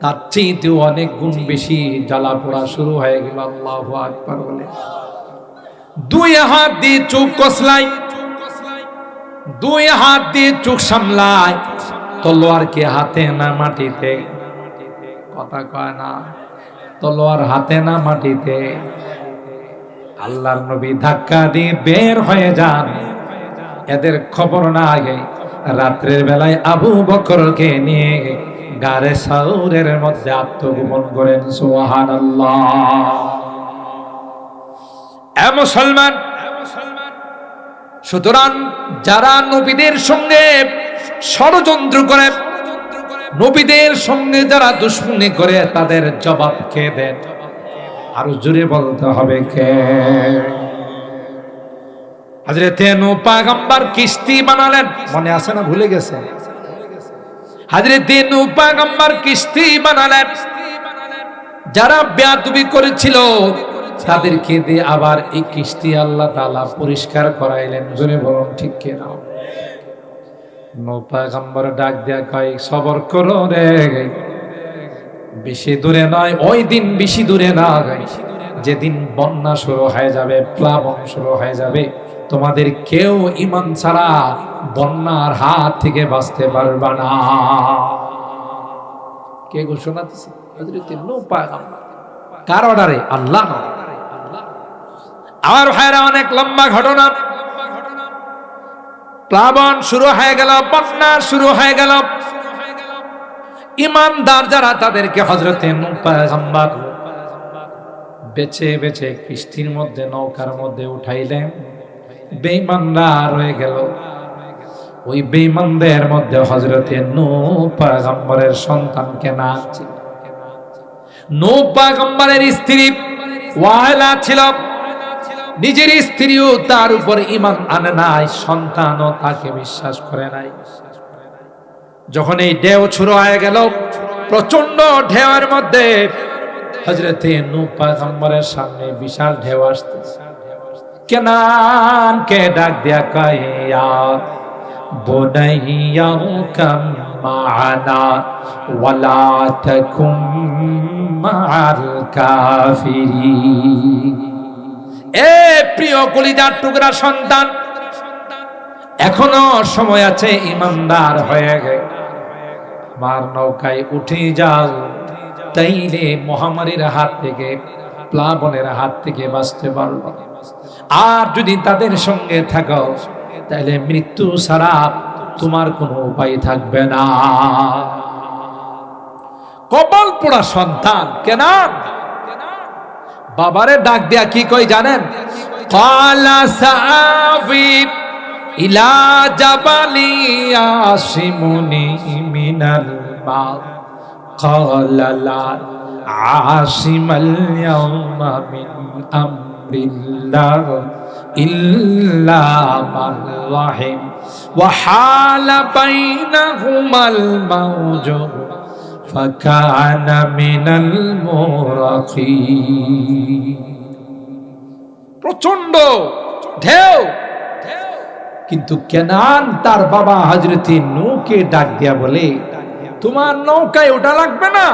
A: তার চেয়েও অনেক গুণ বেশি জ্বালা পোড়া শুরু হয়ে গেল। আল্লাহু আকবার বলে দুই হাত দিয়ে চোখ কসলাই, দুই হাত দিয়ে চোখ সামলায়, তলোয়ার কে হাতে না মাটিতে? কথা কয় না, তলোয়ার হাতে না মাটিতে। আল্লাহর নবী ধাক্কা দিয়ে বের হয়ে যান। এদের খবর না আগে রাত্রের বেলায় আবু বকরকে নিয়ে গারে সাউরের মধ্যে আত্মগোপন করেন। সুবহানাল্লাহ। এ মুসলমান, সুতরাং যারা নবীদের সঙ্গে ষড়যন্ত্র করে, নবীদের সঙ্গে যারা দুশ্মনী করে, তাদের জবাব কে দেন? আরো জোরে বলতে হবে কে? হযরতে নূহ পয়গম্বর কিস্তি বানালেন, মনে আছে না? ভুলে গেছে? হযরতে নূহ পয়গম্বর কিস্তি বানালেন। যারা বেয়াদবি করেছিল তাদেরকে দিয়ে আবার এই কিস্তি আল্লাহ তাআলা পরিষ্কার করাইলেন। জোরে বলুন ঠিক কি না? নূহ পয়গম্বর ডাক দিয়া কয়, সবর করো রে, বেশি দূরে নয়, ওই দিন বেশি দূরে না, যেদিন বন্যা শুরু হয়ে যাবে, প্লাবন শুরু হয়ে যাবে, তোমাদের কেউ ঈমান ছাড়া বন্যার হাত থেকে বাঁচতে পারবে না। কে ঘোষণা দিয়েছে? হযরতে নূহ পয়গম্বর। কার অর্ডারে? আল্লাহ। আমার ভাইরা, অনেক লম্বা ঘটনা। প্লাবন শুরু হয়ে গেল, বন্যা শুরু হয়ে গেল। ইমানদার যারা, তাদেরকে হযরতে নূহ পয়গম্বর বেছে বেছে কিস্তির মধ্যে, নৌকার মধ্যে উঠাইলেন। বেঈমানরা রয়ে গেল। ওই বেঈমানদের মধ্যে হযরতে নূহ পয়গম্বরের সন্তানকে না ছিল। নূহ পয়গম্বরের স্ত্রী ওয়াহিলা ছিল। নিজের স্ত্রীও তার উপর ঈমান আনে নাই, সন্তানও তাকে বিশ্বাস করে নাই। যখন এই ঢেউ শুরু হয়ে গেল, প্রচন্ড ঢেউয়ের মধ্যে হযরতে নূহ পয়গম্বরের সামনে বিশাল ঢেউ আসতেছে। কেনানকে ডাক দিয়া কয়, ইয়া বুনাইয়া কাম মা'ানা ওয়ালা তাকুম মা'আল কাফিরিন। এ প্রিয় কলিজার টুকরা সন্তান, এখনো সময় আছে, ইমানদার হয়ে গে আমার নৌকায় উঠে যাও, তাইলে মহামারীর হাত থেকে, প্লাবনের হাত থেকে বাঁচতে পারবে। আর যদি তাদের সঙ্গে থাকো, তাহলে মৃত্যু ছাড়া তোমার কোনো উপায় থাকবে না। কপাল পোড়া সন্তান। কেন? বাবারে ডাক দিয়া কি কই জানেন? ক্বালা সাআবি ইলা জাবালি আসিমুনি মিনাল মা ক্বালা লা আসিমাল ইয়াওমা মিন বিল্লাহ ইল্লা মান রাহিম ওয়া হালা বাইনাহুমাল মাওজু ফাকানা মিনাল মুরাকিন। প্রচন্ড ঢেউ, কিন্তু কেনান তার বাবা হযরতে নূহকে ডাক দিয়া বলে, তোমার নৌকায় ওটা লাগবে না,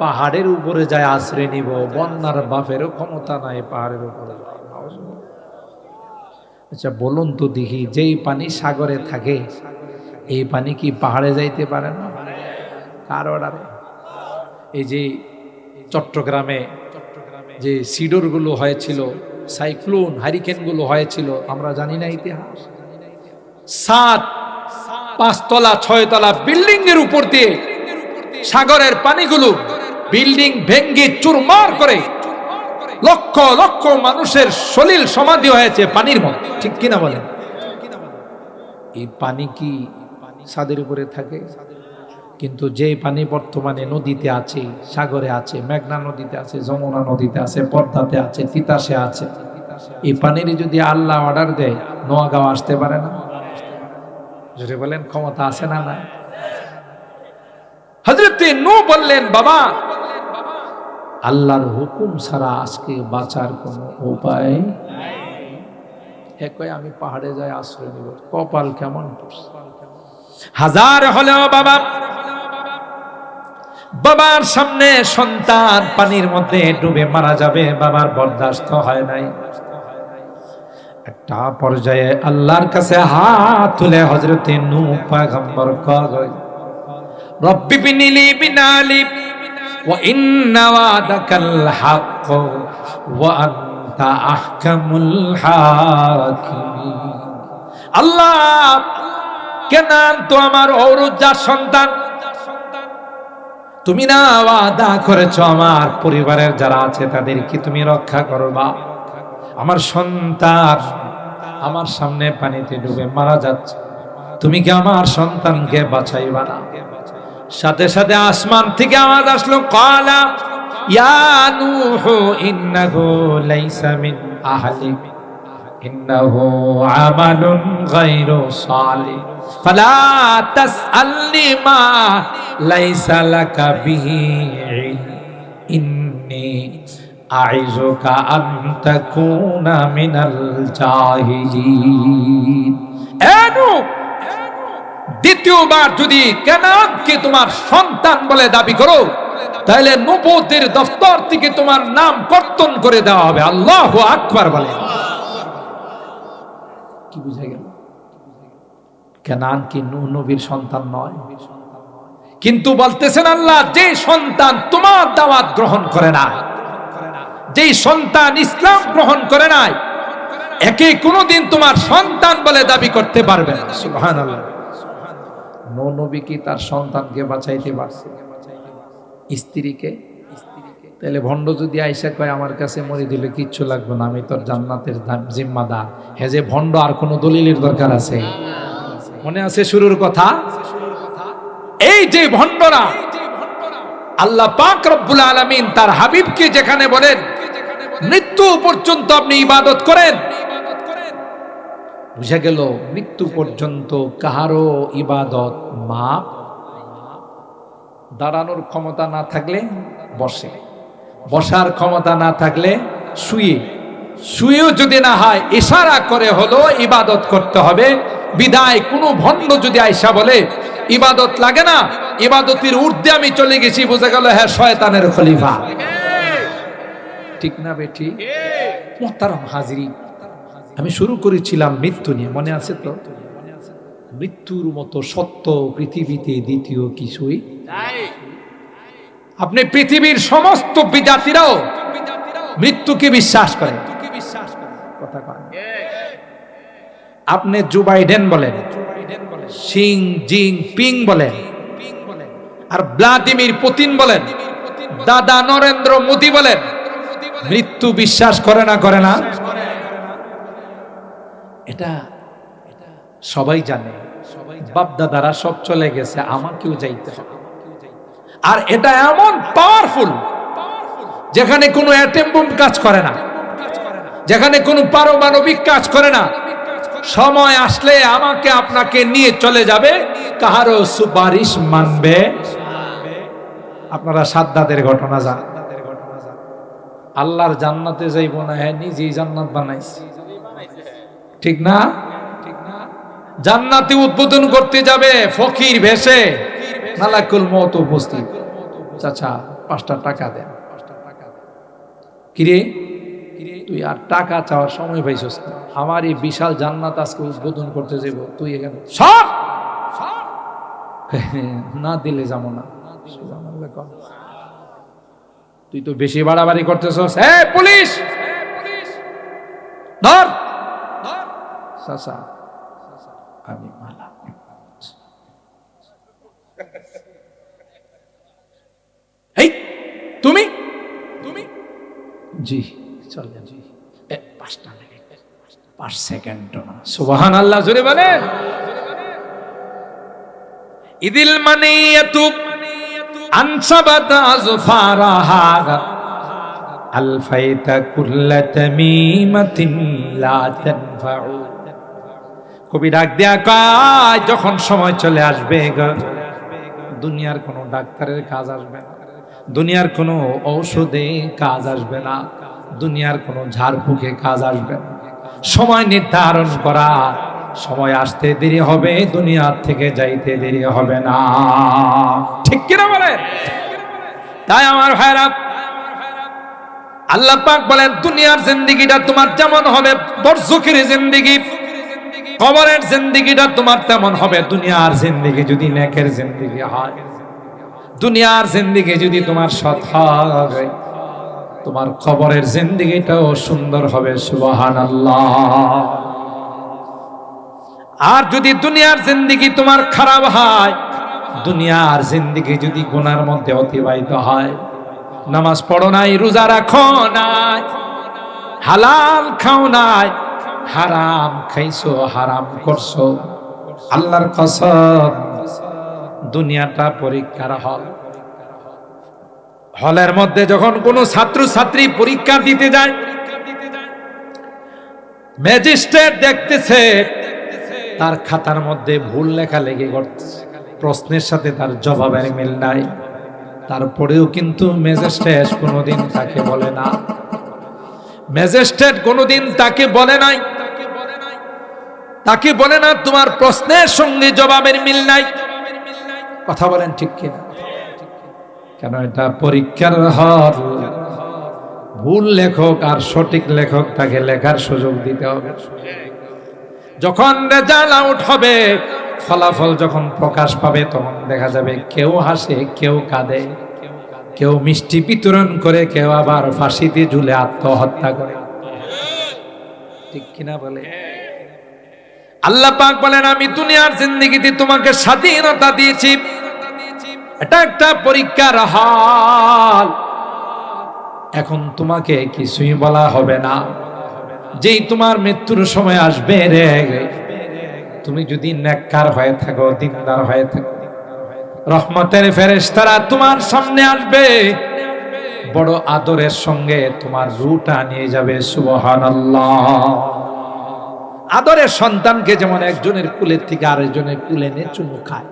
A: পাহাড়ের উপরে যায় আশ্রয় নিব। বন্যার বাপেরও ক্ষমতা নাই পাহাড়ের উপরে যাওয়ার। আচ্ছা বলুন তো দেখি, যেই পানি সাগরে থাকে এই পানি কি পাহাড়ে যাইতে পারে না? কার অর্ডারে? এই যে চট্টগ্রামে যে সিডর গুলো হয়েছিল, সাইক্লোন হারিকেন গুলো হয়েছিল, আমরা জানি না ইতিহাস? 5 তলা 6 তলা বিল্ডিং এর উপর দিয়ে সাগরের পানিগুলো বিল্ডিং ভেঙ্গে চুরমার করে লক্ষ লক্ষ মানুষের সলিল সমাধি হয়েছে পানির মধ্যে, ঠিক কিনা বলেন? এই পানি কি ছাদের উপরে থাকে? কিন্তু যে পানি বর্তমানে নদীতে আছে, সাগরে আছে, মেঘনা নদীতে আছে, যমুনা নদীতে আছে, পদ্মাতে আছে, তিতাসে আছে, এই পানির যদি আল্লাহ অর্ডার দেয় নোয়াগাঁও আসতে পারে না? যদি বলেন ক্ষমতা আছে না? না। হযরত নূহ বললেন, বাবা আল্লাহর হুকুম ছাড়া আজকে বাঁচার কোনো উপায় নাই। আমি পাহাড়ে যাই আশ্রয় নিব। কপাল কেমন পড়ছে। হাজার হলেও বাবার সামনে সন্তান পানির মধ্যে ডুবে মারা যাবে, বাবার বরদাস্ত হয় নাই। একটা পর্যায়ে আল্লাহর কাছে হাত তুলে হযরত নূহ পয়গম্বর কয়, রব্বি বিনিলি বিনালি ওয়া ইন্না ওয়াদাকাল হক ওয়া আনতা আহকামুল হাকিমিন। আল্লাহ, কেনান তো আমার ঔরজার সন্তান, তুমি না ওয়াদা করেছো আমার পরিবারের যারা আছে তাদেরকে তুমি রক্ষা করবা। আমার সন্তান আমার সামনে পানিতে ডুবে মারা যাচ্ছে, তুমি কি আমার সন্তানকে বাঁচাইবা না? সাথে সাথে আসমান থেকে আওয়াজ আসলো, ক্বালা ইয়া নূহ ইন্নাহু লাইসা মিন আহলিক ইন্নাহু আমালুন গায়রু সালিহ ফালা তাসআলনি মা লাইসা লাকা বিহি ইলম ইন্নী আইযুকা আন তাকুনা মিনাল জাহিলিন। এ নূহ, দ্বিতীয়বার যদি কেনানকে তোমার সন্তান বলে দাবি করো, তাহলে নবুয়তের দফতর থেকে তোমার নাম কর্তন করে দেওয়া হবে। আল্লাহু আকবার বলে। কি বুঝা গেল? কেনান কি নূহ নবীর সন্তান নয়? কিন্তু বলতেছেন আল্লাহ, যে সন্তান তোমার দাওয়াত গ্রহণ করে না, যে সন্তান ইসলাম গ্রহণ করে নাই, একে কোনোদিন তোমার সন্তান বলে দাবি করতে পারবে না। সুবহানাল্লাহ। নূহ নবী কি তার সন্তানকে বাঁচাইতে পারছে? স্ত্রীকে? তাহলে ভণ্ড যদি আইসা কয় আমার কাছে মরে দিলে কিচ্ছু লাগবে না, আমি তোর জান্নাতের জিম্মাদার, হে যে ভণ্ড, আর কোন দলিলের দরকার আছে? মনে আছে শুরুর কথা? এই যে ভণ্ডরা, আল্লাহ পাক রব্বুল আলামিন তার হাবিবকে যেখানে বলেন মৃত্যু পর্যন্ত আপনি ইবাদত করেন, বুঝা গেল মৃত্যু পর্যন্ত কাহারও ইবাদত মাপ। দাঁড়ানোর ক্ষমতা না থাকলে বসে, বসার ক্ষমতা না থাকলে শুয়ে, শুয়েও যদি না হয় ইশারা করে হলো ইবাদত করতে হবে। বিদায় কোনো ভণ্ড যদি আয়সা বলে ইবাদত লাগে না, ইবাদতের ঊর্ধ্বে আমি চলে গেছি, বোঝা গেল হ্যাঁ শয়তানের খলিফা। ঠিক না বেটি? মুহতারাম হাজিরিন, আমি শুরু করেছিলাম মৃত্যু নিয়ে, মনে আছে তো? মৃত্যুর মতো সত্য পৃথিবীতে দ্বিতীয় কিছুই নাই। আপনি পৃথিবীর সমস্ত বিজাতিরাও মৃত্যুকে বিশ্বাস করেন, কথা কয়। আপনি জো বাইডেন বলেন, শি জিনপিং বলেন, আর ভ্লাদিমির পুতিন বলেন, দাদা নরেন্দ্র মোদী বলেন, মৃত্যু বিশ্বাস করে না? করে না? এটা সবাই জানে, বাপ দাদারা সব চলে গেছে, আমাকেও যাইতে হবে। আর এটা এমন পাওয়ারফুল যেখানে কোনো অ্যাটম বোম কাজ করে না। যেখানে কোনো পারমাণবিক কাজ করে না, সময় আসলে আমাকে আপনাকে নিয়ে চলে যাবে, কাহারও সুপারিশ মানবে। আপনারা সাদ্দাতের ঘটনা জানেন, আল্লাহর জান্নাতে যাইব না, হ্যাঁ নিজেই জান্নাত বানাইছে, ঠিক না? জান্নাতে উদ্বোধন করতে যাবে ফকির ভেসে, মালাকুল মউত উপস্থিত, চাচা 5টা টাকা দেন। কিরে তুই আর টাকা চাওয়ার সময় পাইছস না, আমার এই বিশাল জান্নাত আজকে উদ্বোধন করতে যাইব, তুই এখানে সব না দিলে যাবো না। তুই তো বেশি বাড়াবাড়ি করতেছস, এই পুলিশ ধর। চাচা আমি মালা, এই তুমি তুমি জি চলে জি 5টা লাগে, 5 সেকেন্ড না। সুবহানাল্লাহ, জোরে বলেন। ইদিল মানিয়াতু আনসাবাত আযফারাহা আলফাইতা কুল্লা তামিমাতিন লা তানফাউ। কবি ডাক দেয়া কয়, যখন সময় চলে আসবে দুনিয়ার কোনো ডাক্তারের কাজ আসবে না, দুনিয়ার কোনো ঔষধে কাজ আসবে না, দুনিয়ার কোনো ঝাড়ফুঁকে কাজ আসবে না। সময় নির্ধারণ করা, সময় আসতে দেরি হবে, দুনিয়ার থেকে যাইতে দেরি হবে না, ঠিক কিনা বলেন? তাই আমার ভাইরা, আল্লাহ পাক বলেন দুনিয়ার জিন্দেগিটা তোমার যেমন হবে বরজখের জিন্দেগি, কবরের জিন্দেগিটা তোমার তেমন হবে। দুনিয়ার জিন্দেগি যদি নেকের জিন্দেগি হয়, দুনিয়ার জিন্দেগি যদি তোমার সৎ হয়, তোমার কবরের জিন্দেগিটাও সুন্দর হবে। সুবহানাল্লাহ। আর যদি দুনিয়ার জিন্দেগি তোমার খারাপ হয়, দুনিয়ার জিন্দেগি যদি গুনার মধ্যে অতিবাহিত হয়, নামাজ পড়ো নাই, রোজা রাখো নাই, হালাল খাও নাই, হারাম খাইছো, হারাম করছো, আল্লাহর কসম দুনিয়াটা পরীক্ষার হল। হলের মধ্যে যখন কোনো ছাত্র ছাত্রী পরীক্ষা দিতে যায়, ম্যাজিস্ট্রেট দেখতেছে তার খাতার মধ্যে ভুল লেখা লেগে করতেছে, প্রশ্নের সাথে তার জবাবের মিল নাই, তারপরেও কিন্তু ম্যাজিস্ট্রেট কোনোদিন তাকে বলে না, ম্যাজিস্ট্রেট কোনোদিন তাকে বলে নাই, তাকে বলে না তোমার প্রশ্নের সঙ্গে জবাবের মিল নাই। কথা বলেন ঠিক কিনা? কেন? এটা পরীক্ষার হল। ভুল লেখক আর সঠিক লেখক তাকে লেখার সুযোগ দিতে হবে। যখন রেজাল্ট আউট হবে, ফলাফল যখন প্রকাশ পাবে, তখন দেখা যাবে কেউ হাসে, কেউ কাঁদে, কেউ মিষ্টি বিতরণ করে, কেউ আবার ফাঁসিতে ঝুলে আত্মহত্যা করে, ঠিক কিনা বলে? আল্লাহ পাক বলেন আমি দুনিয়ার জিন্দেগিতে তোমাকে স্বাধীনতা দিয়েছি, এটা একটা পরীক্ষার হল। এখন তোমাকে কিছুই বলা হবে না, যেই তোমার মৃত্যুর সময় আসবে রে, তুমি যদি নেককার হয়ে থাকো, দিনদার হয়ে থাকো, রহমতের ফেরেশতারা তোমার সামনে আসবে, বড় আদরের সঙ্গে তোমার রূহটা নিয়ে যাবে। সুবহানাল্লাহ। আদরের সন্তানকে যেমন একজনের কুলের থেকে আরেকজনের কুলে নিয়ে চুমু খায়,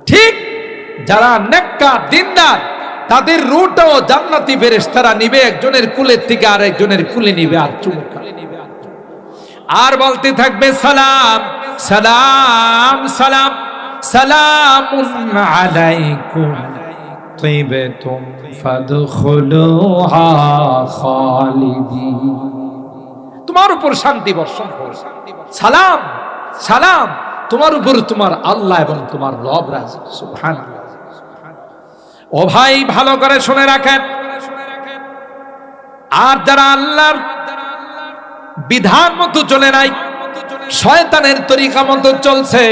A: ঠিক যারা নেককার দিনদার তাদের রূহটাও জান্নাতি ফেরেশতারা নিবে, একজনের কুলের থেকে আরেকজনের কুলে নিবে আর চুমু খাবে, আর বলতে থাকবে সালাম সালাম সালাম সালামুন আলাইকুম তিবতুম ফাদখুলুহা খালিদিন। তোমার উপর শান্তি বর্ষণ হোক, সালাম সালাম তোমার উপর তোমার আল্লাহ এবং তোমার রব রাজি। সুবহানাল্লাহ। ও ভাই, ভালো করে শুনে রাখেন, আর যারা আল্লাহর বিধান মতো চলে নাই, শয়তানের তরিকা মতো চলছে,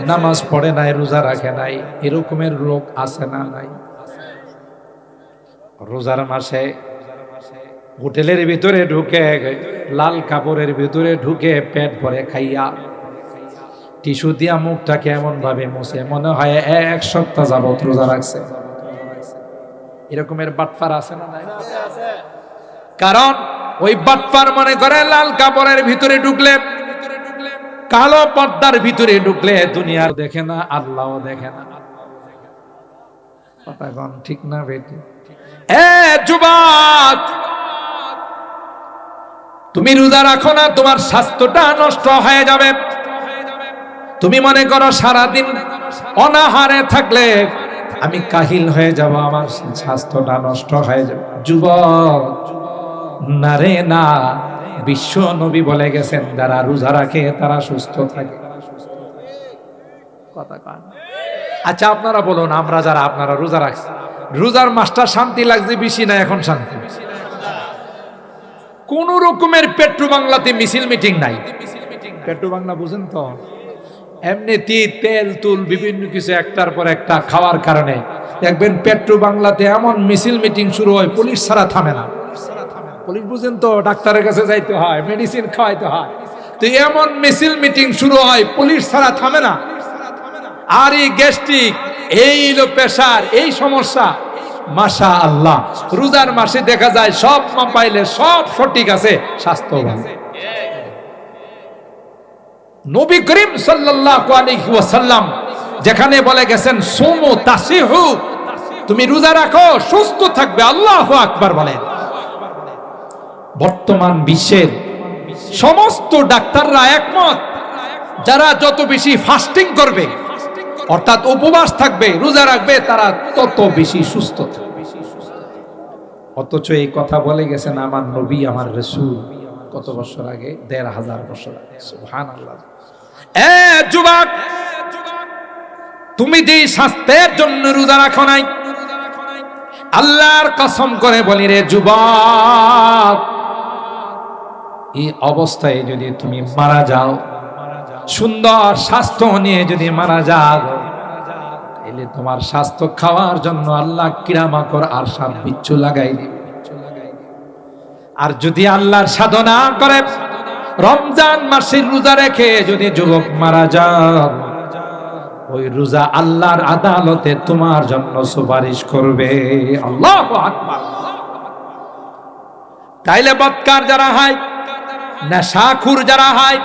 A: নামাজ পড়ে নাই, রোজা রাখে নাই, এরকমের লোক আছে না নাই? রোজার মাসে হোটেলের ভিতরে ঢুকে, লাল কাপড়ের ভিতরে ঢুকে, পেট ভরে খাইয়া টিস্যু দিয়া মুখটাকে এমন ভাবে মুছে, মনে হয় 1 সপ্তাহ যাবত রোজা রাখছে। এরকমের বাটপার আছে না নাই? কারণ ওই বাটপার মনে করে লাল কাপড়ের ভিতরে ঢুকলে, কালো পর্দার ভিতরে ঢুকলে দুনিয়া দেখে না, আল্লাহও দেখে না। কথা কোন ঠিক না বেটি? এ যুবক, তুমি রোজা রাখো না, তোমার স্বাস্থ্যটা নষ্ট হয়ে যাবে। তুমি মনে করো সারাদিন অনাহারে থাকলে আমি কাহিল হয়ে যাব, আমার স্বাস্থ্যটা নষ্ট হয়ে যাবে। যুবক, না রে না, বিশ্ব নবী বলে গেছেন যারা রোজা রাখে তারা সুস্থ থাকে। কথা কান। আচ্ছা আপনারা বলুন, আমরা যারা আপনারা রোজা রাখছি, রোজার মাসটা শান্তি লাগছে বেশি না এখন শান্তি? কোন রকমের পেট্রো বাংলাতে মিছিল মিটিং নাই। পেট্রো বাংলা বুঝেন তো? এমনিতে তেল তুল বিভিন্ন কিছু একটার পর একটা খাওয়ার কারণে দেখবেন পেট্রো বাংলাতে এমন মিছিল মিটিং শুরু হয়, পুলিশ ছাড়া থামে না। পুলিশ বুঝেন তো, ডাক্তারের কাছে যাইতে হয়, মেডিসিন খাওয়াইতে হয়, তো এমন মিছিল মিটিং শুরু হয়, পুলিশ ছাড়া থামে না। আর এই গ্যাস্ট্রিক, এই লো প্রেসার, এই সমস্যা, মাশা আল্লাহ রোজার মাসে দেখা যায় সব পাইলে সব সঠিক আছে, স্বাস্থ্য ভালো। নবী করিম সাল্লাল্লাহু আলাইহি ওয়াসাল্লাম যেখানে বলে গেছেন সুমু তাসিহু, তুমি রোজা রাখো সুস্থ থাকবে, আল্লাহু আকবার বলেন। বর্তমান বিশ্বের সমস্ত ডাক্তাররা একমত, যারা যত বেশি ফাস্টিং করবে অর্থাৎ উপবাস থাকবে, রোজা রাখবে, তারা তত বেশি সুস্থ থাকবে। অথচ এই কথা বলে গেছেন আমার নবী, আমার রাসূল কত বছর আগে? ১৫০০ বছর আগে। সুবহানাল্লাহ। এ যুবক, তুমি যে স্বাস্থ্যের জন্য রোজা রাখো নাই, আল্লাহর কসম করে বলি রে যুবক, এই অবস্থায় যদি তুমি মারা যাও, সুন্দর স্বাস্থ্য নিয়ে যদি মারা যাও, তাহলে তোমার স্বাস্থ্য খাওয়ার জন্য আল্লাহ কিরামাকর আর সাত বিচ্ছু লাগাই দিবে। আর যদি আল্লাহর সাধনা করে রমজান মাসের রোজা রেখে যদি যুবক মারা যাও, ওই রোজা আল্লাহর আদালতে তোমার জন্য সুপারিশ করবে। আল্লাহু আকবার। তাইলে বদকার যারা হয়, নেশাখুর যারা হয়,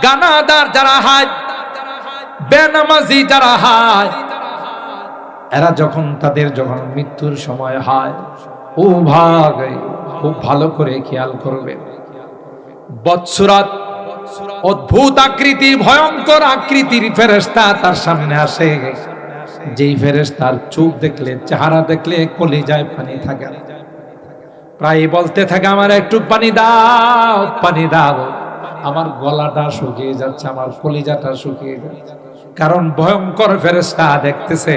A: গানাদার যারা হয়, বেনামাজি যারা হয়, এরা যখন তাদের যখন মৃত্যুর সময় হয়, ও ভাগ খুব ভালো করে খেয়াল করবে। বৎসরাত অদ্ভুত আকৃতি, ভয়ঙ্কর আকৃতির ফেরেশতা তার সামনে আসে, যেই ফেরেশতার চোখ দেখলে, চেহারা দেখলে কলিজায় পানি থাকে, প্রায় বলতে থাকে আমার একটু পানি দাও, পানি দাও, আমার গলাটা শুকিয়ে যাচ্ছে, আমার কলিজাটা শুকিয়ে যাচ্ছে। কারণ ভয়ঙ্কর ফেরেশতা দেখতেছে,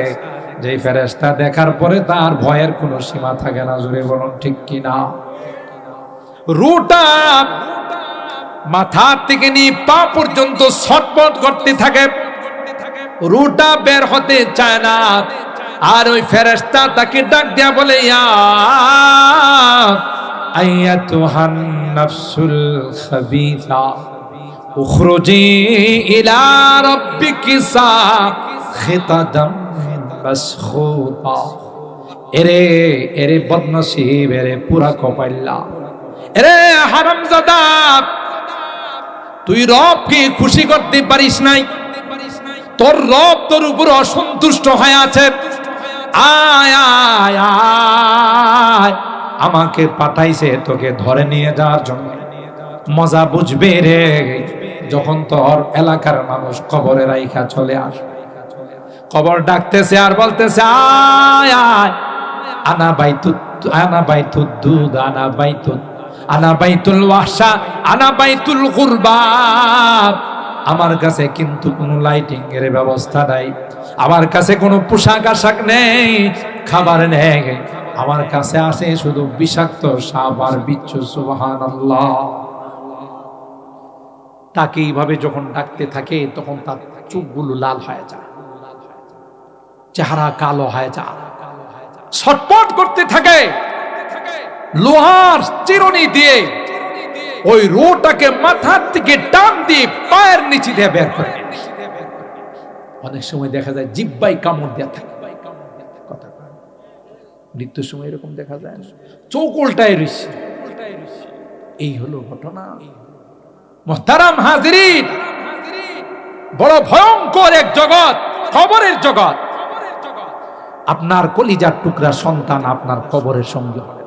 A: যেই ফেরেশতা দেখার পরে তার ভয়ের কোনো সীমা থাকে না। জোরে বলুন ঠিক কিনা? রুটা মাথা থেকে নিয়ে পা পর্যন্ত ছটপট করতে থাকে, রুটা বের হতে চায় না। আর ওই ফেরেশতা তাকে ডাক দেয়া বলে, ইয়া আইয়াতুহান নাফসুল খাবিসা উখরুজি ইলা রাব্বিকি সাখিতাদাম মাসখুতা। এরে এরে বদনসিব, এরে পুরা কপাইল্লা, এরে হারামজাদা, তুই রবকে খুশি করতে পারিস নাই, তোর রব তোর উপর অসন্তুষ্ট হয়ে আছে। আয় আয় আয়, আমাকে পাঠাইছে তোকে ধরে নিয়ে যাওয়ার জন্য। মজা বুঝবে রে যখন তোর এলাকার মানুষ কবরে রাইখা চলে আসবে। কবর ডাকতেছে আর বলতেছে, আয় আয়, আনা বাইতুদ, আনা বাইতুদ দুদ, আনা বাইতুদ, আনা বাইতুল ওয়াহশা, আনা বাইতুল কুরবা। আমার কাছে কিন্তু কোনো লাইটিং এর ব্যবস্থা নাই, আমার কাছে কোনো পোশাক আশাক নেই, খাবার নেই, আমার কাছে আসে শুধু বিষাক্ত সাপ আর বিচ্ছু। সুবহানাল্লাহ। তাকে এইভাবে যখন ডাকতে থাকে তখন তার চোখগুলো লাল হয়ে যায়, চেহারা কালো হয়ে যায়, ছটপট করতে থাকে। লোহার চিরুনি দিয়ে ওই রোটাকে মাথার থেকে টান দিয়ে পায়ের নিচে দিয়ে বের করে। অনেক সময় দেখা যায় জিহ্বায় কামড় দেয়া থাকে। মৃত্যুর সময় এরকম দেখা যায় না, চোখ উল্টায় রয়েছে। এই হলো ঘটনা। মুহতারাম হাজিরিন, বড় ভয়ঙ্কর এক জগৎ, কবরের জগৎ। আপনার কলিজার টুকরা সন্তান আপনার কবরের সঙ্গে হবে।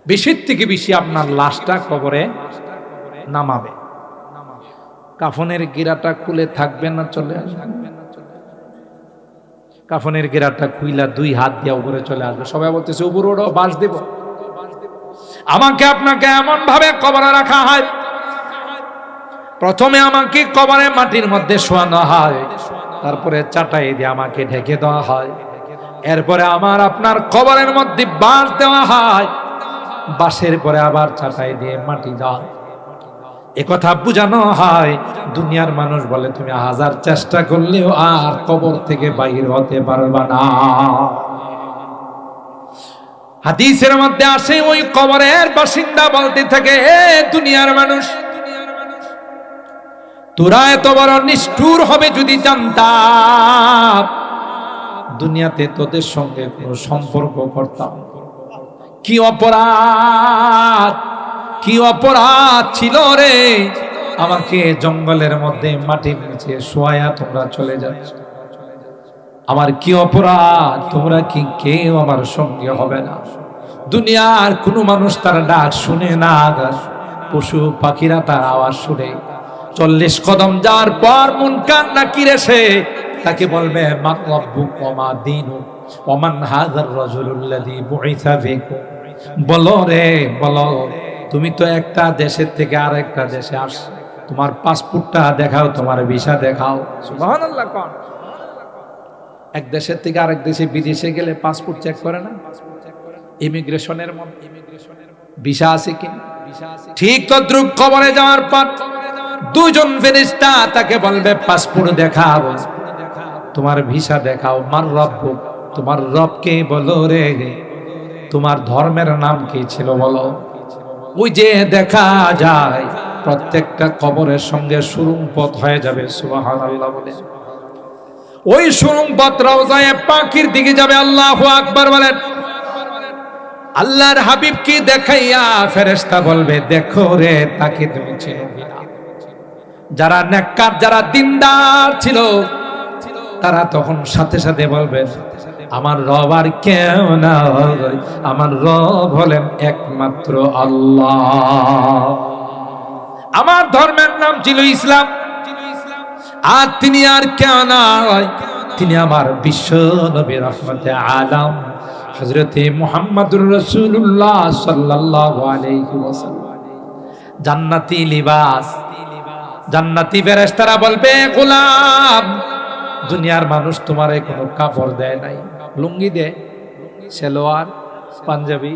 A: বেশির থেকে বেশি আপনার লাশটা কবরে নামাবে। কাফনের গিরাটা খুলে থাকবে না, চলে আসবে। কাফনের গিরাটা খুইলা 2 হাত দিয়ে উপরে চলে আসবে। সবাই বলতেছে উপরে ওঠো, বাস দেব। আমাকে আপনাকে এমন ভাবে কবরে রাখা হয়, প্রথমে আমাকে কবরে মাটির মধ্যে শোয়ানো হয়, তারপরে চাটাই দিয়ে আমাকে ঢেকে দেওয়া হয়, এরপরে আমার আপনার কবরের মধ্যে বাঁশ দেওয়া হয়, বাঁশের পরে আবার চাটাই দিয়ে মাটি দেওয়া। একথা বুঝানো হয়। দুনিয়ার মানুষ বলে তুমি 1000 চেষ্টা করলেও আর কবর থেকে বাইরে হতে পারবা না। হাদিসের মধ্যে আসে ওই কবরের বাসিন্দা বলতে থাকে, হে দুনিয়ার মানুষ, তোরা এত বড় নিষ্ঠুর হবে যদি জানতাম, দুনিয়াতে তোদের সঙ্গে কোনো সম্পর্ক করতাম। কি অপরাধ, কি অপরাধ ছিল রে, আমাকে জঙ্গলের মধ্যে মাটির নিচে শোয়া তোমরা চলে যাচ্ছ। আমার কি অপরাধ, তোমরা কি কেউ আমার সঙ্গে হবে না? দুনিয়ার কোনো মানুষ তার ডাক শুনে না, পশু পাখিরা তার আওয়াজ শুনে। 40 কদম যাওয়ার পর মুনকার নাকির এসে তাকে বলবে মান রাব্বুক ওয়া মা দীনুক ওয়া মান হাযার রাজুলুল্লাযী বুইসা ফীকুম। বলো রে, বলো, তুমি তো একটা দেশের থেকে আরেকটা দেশে আসছো, তোমার পাসপোর্টটা দেখাও, তোমার ভিসা দেখাও। সুবহানাল্লাহ। কোন এক দেশের থেকে আরেক দেশে বিদেশে গেলে পাসপোর্ট চেক করে না? ইমিগ্রেশনের মধ্যে ভিসা আছে কি? ঠিক তদ্রুপ কবরে যাওয়ার পর 2 জন ফেরেশতা তাকে বলবে পাসপোর্ট দেখাও, তোমার ভিসা দেখাও। মান রাব্বুক, তোমার রবকে বলো রে, তোমার ধর্মের নাম কি ছিল বলো। ওই যে দেখা যায় প্রত্যেকটা কবরের সঙ্গে সুরুং পথ হয়ে যাবে। সুবহানাল্লাহ বলে ওই সুরুং পথ রওজায়ে পাখির দিকে যাবে। আল্লাহু আকবার বলেন। আল্লাহর হাবিবকে দেখাইয়া ফেরেশতা বলবে, দেখো রে, তাকে তুমি চেনো কিনা? যারা নেককার, যারা দিনদার ছিল, তারা তখন সাথে সাথে বলবেন, আমার রব আর কেউ না, আমার রব হলেন একমাত্র আল্লাহ। আমার ধর্মের নাম ছিল ইসলাম, আর তিনি আর কেউ নয়, তিনি আমার বিশ্ব নবী রহমতে আলম হযরতে মুহাম্মদুর রাসূলুল্লাহ সাল্লাল্লাহু আলাইহি ওয়াসাল্লাম। জান্নাতি লিবাস, জান্নাতি ফেরেশতারা বলবে, গোলাম, দুনিয়ার মানুষ তোমারে কোনো কাপড় দেয় নাই, লুঙ্গি দেয়, সালোয়ার, পাঞ্জাবি।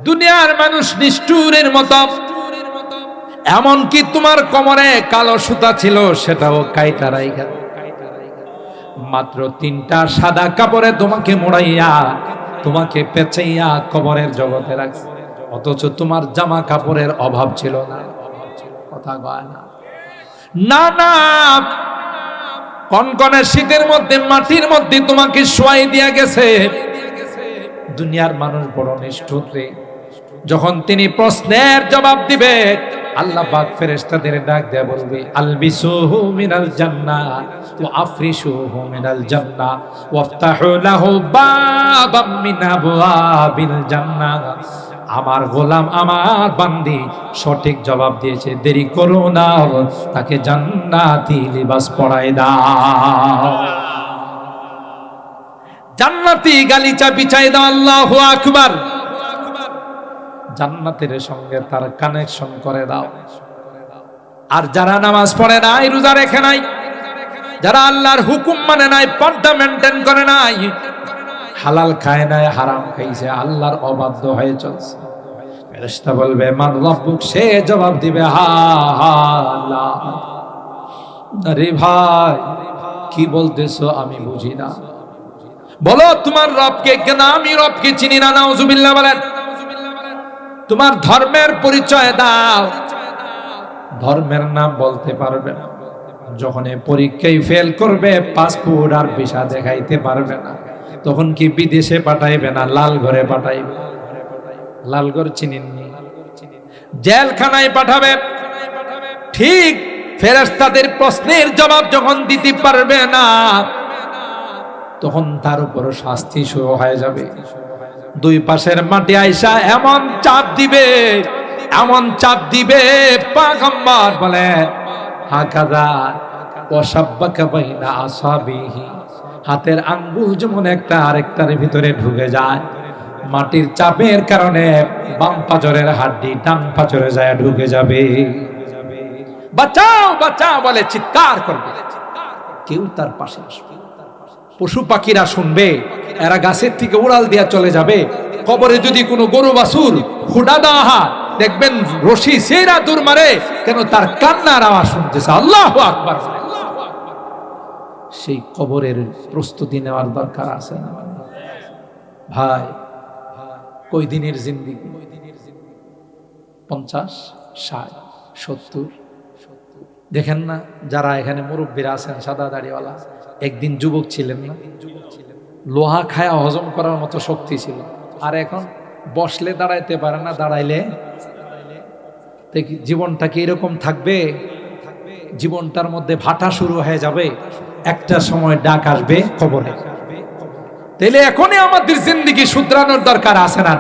A: দুনিয়ার মানুষ নিষ্ঠুরের মতো, এমনকি তোমার কোমরে কালো সুতা ছিল, সেটাও কাইটা রাইখা মাত্র 3টা সাদা কাপড়ে তোমাকে মোড়াইয়া, তোমাকে পেঁচাইয়া কবরের জগতে রাখছে। অথচ তোমার জামা কাপড়ের অভাব ছিল না। কথা কয় না? না না, কনকনে শীতের মধ্যে মাটির মধ্যে তোমাকে শোয়াই দিয়া গেছে। দুনিয়ার মানুষ বড় নিষ্ঠুর রে। যখন তিনি প্রশ্নের জবাব দিবে, আল্লাহ পাক ফেরেশতাদের ডাক দেয়া বলবে, আলবিসুহু মিনাল জান্নাহ ওয়া আফরিশুহু মিনাল জান্নাহ ওয়াফতাহু লাহু বাবাম মিন আবওয়াবিল জান্নাহ। আমার গোলাম, আমার বান্দি সঠিক জবাব দিয়েছে, দেরি করো না, তাকে জান্নাতি লিবাস পরায় দাও, জান্নাতি গালিচা বিছাই দাও। আল্লাহু আকবার। জান্নাতের সঙ্গে তার কানেকশন করে দাও। আর যারা নামাজ পড়ে নাই, রোজা রেখে নাই, যারা আল্লাহর হুকুম মানে নাই, পর্দা মেনটেন করে নাই, হালাল খায় নাই, হারাম খাইছে, আল্লাহর অবাধ্য হয়ে চলছে, ফেরেশতা বলবে মান রাব্বুক, সে জবাব দিবে হা হা লা। আরে ভাই, কি বলতেছো আমি বুঝি না। বলো তোমার রবকে কেন? আমি রবকে চিনি না। নাউজুবিল্লাহ বলেন। তোমার ধর্মের পরিচয় দাও। ধর্মের নাম বলতে পারবে না। যখন পরীক্ষায় ফেল করবে, পাসপোর্ট আর ভিসা দেখাইতে পারবে না, তখন কি বিদেশে পাঠাইবে না লাল ঘরে পাঠাইবে? লালগড় চিনেননি? জেলখানায় পাঠাবে। ঠিক ফেরেশতাদের প্রশ্নের জবাব যখন দিতে পারবে না, তখন তার উপর শাস্তি শুরু হয়ে যাবে। দুই পাশের মাটি আইসা এমন চাপ দিবে, এমন চাপ দিবে, পয়গম্বর বলে হাকাযা ওয়াসাব্বাকা বাইনা আসাবিহি, হাতের আঙ্গুল যেমন একটা আরেকটার ভিতরে ঢুকে যায়, মাটির চাপের কারণে বাম পাজরের হাড্ডি ডান পাজরে যায় ঢুকে যাবে। বাঁচাও বাঁচাও বলে চিৎকার করবে, কেউ তার পাশে আসবে। পশু পাখিরা শুনবে, এরা গাছের থেকে উড়াল দিয়া চলে যাবে। কবরে যদি কোনো গরু বাছুর হুডা দেওয়া হয়, দেখবেন রশি সেরা দূর মারে, কেন তার কান্নার আওয়াজ শুনতেছে। আল্লাহু আকবার। সেই কবরের প্রস্তুতি নেওয়ার দরকার আছে না ভাই? কই দিনের জিন্দেগি? 50, 60, 70। দেখেন না যারা এখানে মুরব্বীরা আছেন সাদা দাড়িওয়ালা, একদিন যুবক ছিলেন না? লোহা খায়া হজম করার মতো শক্তি ছিল, আর এখন বসলে দাঁড়াইতে পারে না, দাঁড়াইলে জীবনটা কি এরকম থাকবে? জীবনটার মধ্যে ভাটা শুরু হয়ে যাবে, একটা সময় ডাক আসবে কবরে। তাইলে এখনই আমাদের জিন্দেগি শুধরানোর দরকার আছে না?